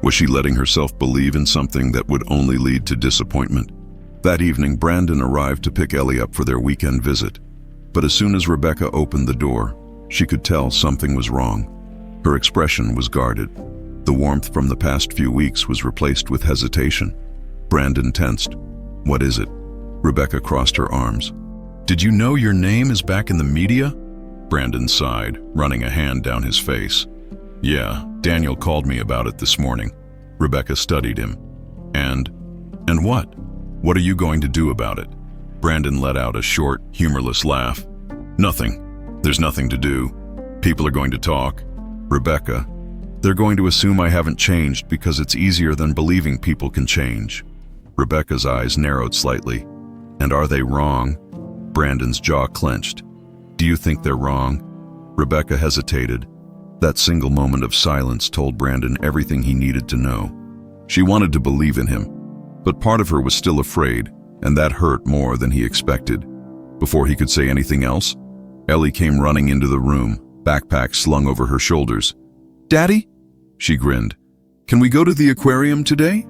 Was she letting herself believe in something that would only lead to disappointment? That evening, Brandon arrived to pick Ellie up for their weekend visit. But as soon as Rebecca opened the door, she could tell something was wrong. Her expression was guarded. The warmth from the past few weeks was replaced with hesitation. Brandon tensed. "What is it?" Rebecca crossed her arms. "Did you know your name is back in the media?" Brandon sighed, running a hand down his face. "Yeah, Daniel called me about it this morning." Rebecca studied him. And what? What are you going to do about it?" Brandon let out a short, humorless laugh. "Nothing. There's nothing to do. People are going to talk." "Rebecca, they're going to assume I haven't changed because it's easier than believing people can change." Rebecca's eyes narrowed slightly. "And are they wrong?" Brandon's jaw clenched. "Do you think they're wrong?" Rebecca hesitated. That single moment of silence told Brandon everything he needed to know. She wanted to believe in him, but part of her was still afraid, and that hurt more than he expected. Before he could say anything else, Ellie came running into the room, backpack slung over her shoulders. "Daddy?" She grinned. "Can we go to the aquarium today?"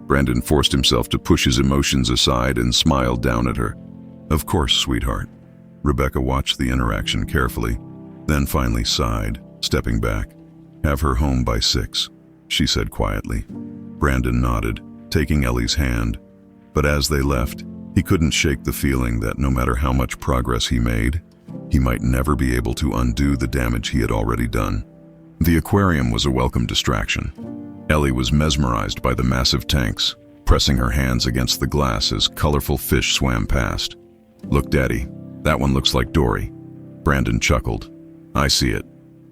Brandon forced himself to push his emotions aside and smiled down at her. "Of course, sweetheart." Rebecca watched the interaction carefully, then finally sighed, stepping back. "Have her home by 6, she said quietly. Brandon nodded, taking Ellie's hand. But as they left, he couldn't shake the feeling that no matter how much progress he made, he might never be able to undo the damage he had already done. The aquarium was a welcome distraction. Ellie was mesmerized by the massive tanks, pressing her hands against the glass as colorful fish swam past. "Look, Daddy, that one looks like Dory." Brandon chuckled. "I see it."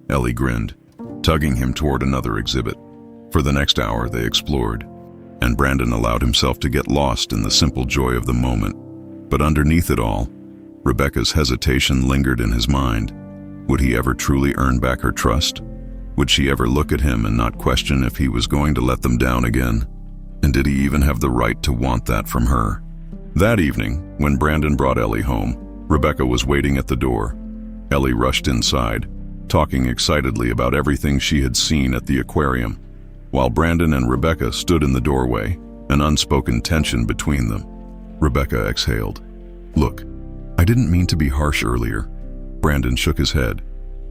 Ellie grinned, tugging him toward another exhibit. For the next hour, they explored, and Brandon allowed himself to get lost in the simple joy of the moment. But underneath it all, Rebecca's hesitation lingered in his mind. Would he ever truly earn back her trust? Would she ever look at him and not question if he was going to let them down again? And did he even have the right to want that from her? That evening, when Brandon brought Ellie home, Rebecca was waiting at the door. Ellie rushed inside, talking excitedly about everything she had seen at the aquarium, while Brandon and Rebecca stood in the doorway, an unspoken tension between them. Rebecca exhaled. "Look, I didn't mean to be harsh earlier." Brandon shook his head.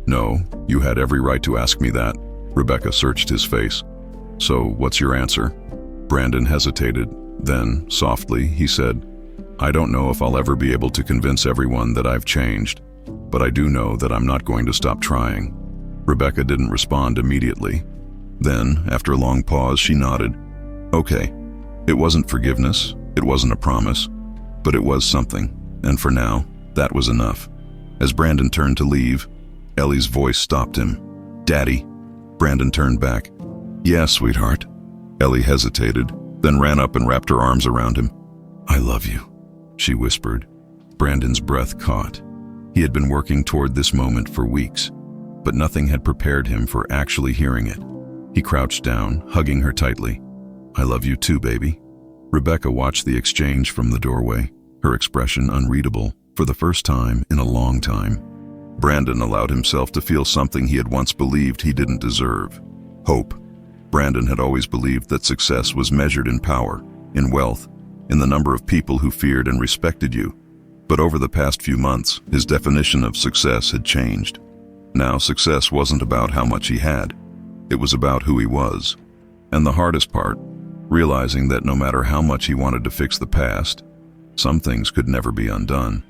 "No, you had every right to ask me that." Rebecca searched his face. "So, what's your answer?" Brandon hesitated. Then, softly, he said, "I don't know if I'll ever be able to convince everyone that I've changed, but I do know that I'm not going to stop trying." Rebecca didn't respond immediately. Then, after a long pause, she nodded. "Okay, it wasn't forgiveness, it wasn't a promise, but it was something, and for now, that was enough." As Brandon turned to leave, Ellie's voice stopped him. "Daddy?" Brandon turned back. "Yeah, sweetheart." Ellie hesitated, then ran up and wrapped her arms around him. "I love you," she whispered. Brandon's breath caught. He had been working toward this moment for weeks, but nothing had prepared him for actually hearing it. He crouched down, hugging her tightly. "I love you too, baby." Rebecca watched the exchange from the doorway, her expression unreadable for the first time in a long time. Brandon allowed himself to feel something he had once believed he didn't deserve: hope. Brandon had always believed that success was measured in power, in wealth, in the number of people who feared and respected you. But over the past few months, his definition of success had changed. Now success wasn't about how much he had. It was about who he was. And the hardest part, realizing that no matter how much he wanted to fix the past, some things could never be undone.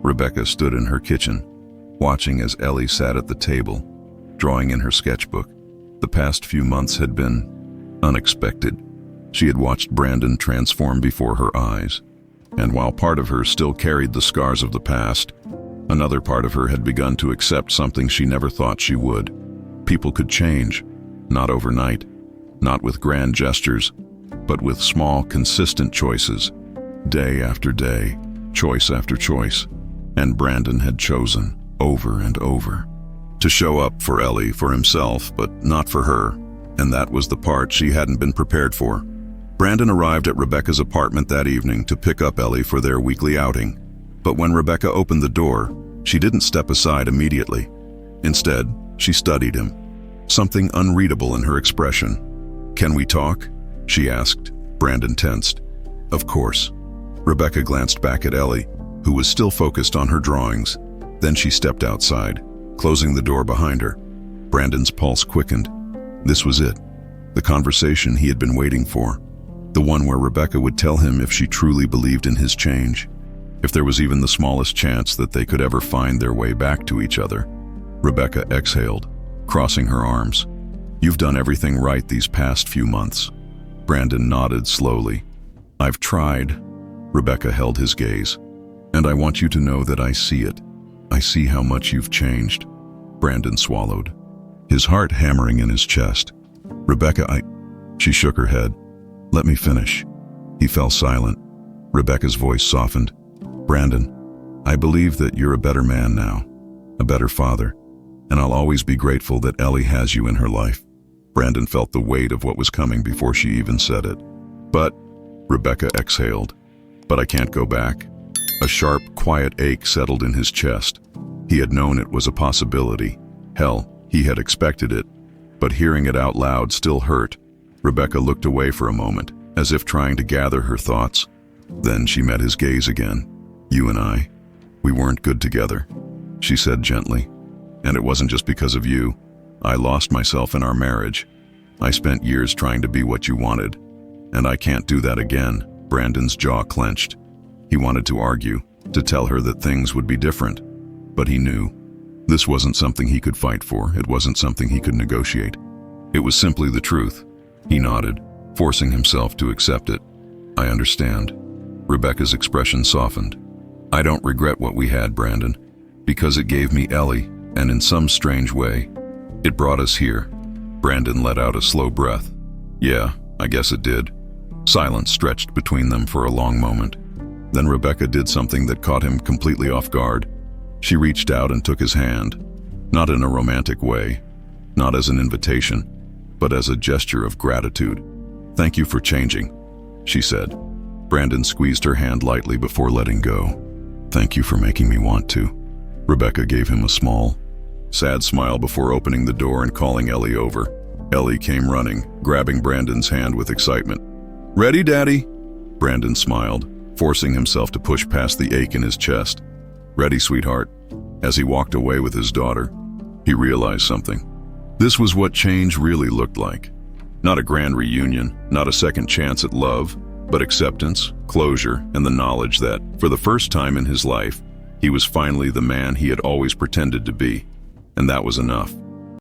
Rebecca stood in her kitchen, watching as Ellie sat at the table, drawing in her sketchbook. The past few months had been unexpected. She had watched Brandon transform before her eyes, and while part of her still carried the scars of the past, another part of her had begun to accept something she never thought she would. People could change, not overnight, not with grand gestures, but with small, consistent choices, day after day, choice after choice. And Brandon had chosen, over and over, to show up for Ellie, for himself, but not for her, and that was the part she hadn't been prepared for. Brandon arrived at Rebecca's apartment that evening to pick up Ellie for their weekly outing. But when Rebecca opened the door, she didn't step aside immediately. Instead, she studied him, something unreadable in her expression. "Can we talk?" she asked. Brandon tensed. "Of course." Rebecca glanced back at Ellie, who was still focused on her drawings. Then she stepped outside, closing the door behind her. Brandon's pulse quickened. This was it, the conversation he had been waiting for, the one where Rebecca would tell him if she truly believed in his change, if there was even the smallest chance that they could ever find their way back to each other. Rebecca exhaled, crossing her arms. "You've done everything right these past few months." Brandon nodded slowly. "I've tried." Rebecca held his gaze. "And I want you to know that I see it. I see how much you've changed." Brandon swallowed, his heart hammering in his chest. "Rebecca, She shook her head. "Let me finish." He fell silent. Rebecca's voice softened. "Brandon, I believe that you're a better man now, a better father, and I'll always be grateful that Ellie has you in her life." Brandon felt the weight of what was coming before she even said it. "But," Rebecca exhaled, "but I can't go back." A sharp, quiet ache settled in his chest. He had known it was a possibility. Hell, he had expected it. But hearing it out loud still hurt. Rebecca looked away for a moment, as if trying to gather her thoughts. Then she met his gaze again. "You and I, we weren't good together," she said gently. "And it wasn't just because of you. I lost myself in our marriage. I spent years trying to be what you wanted, and I can't do that again." Brandon's jaw clenched. He wanted to argue, to tell her that things would be different, but he knew this wasn't something he could fight for. It wasn't something he could negotiate. It was simply the truth. He nodded, forcing himself to accept it. "I understand." Rebecca's expression softened. "I don't regret what we had, Brandon, because it gave me Ellie, and in some strange way, it brought us here." Brandon let out a slow breath. "Yeah, I guess it did." Silence stretched between them for a long moment. Then Rebecca did something that caught him completely off guard. She reached out and took his hand, not in a romantic way, not as an invitation, but as a gesture of gratitude. "Thank you for changing," she said. Brandon squeezed her hand lightly before letting go. "Thank you for making me want to." Rebecca gave him a small, sad smile before opening the door and calling Ellie over. Ellie came running, grabbing Brandon's hand with excitement. "Ready, Daddy?" Brandon smiled, forcing himself to push past the ache in his chest. "Ready, sweetheart." As he walked away with his daughter, he realized something. This was what change really looked like. Not a grand reunion, not a second chance at love, but acceptance, closure, and the knowledge that, for the first time in his life, he was finally the man he had always pretended to be. And that was enough.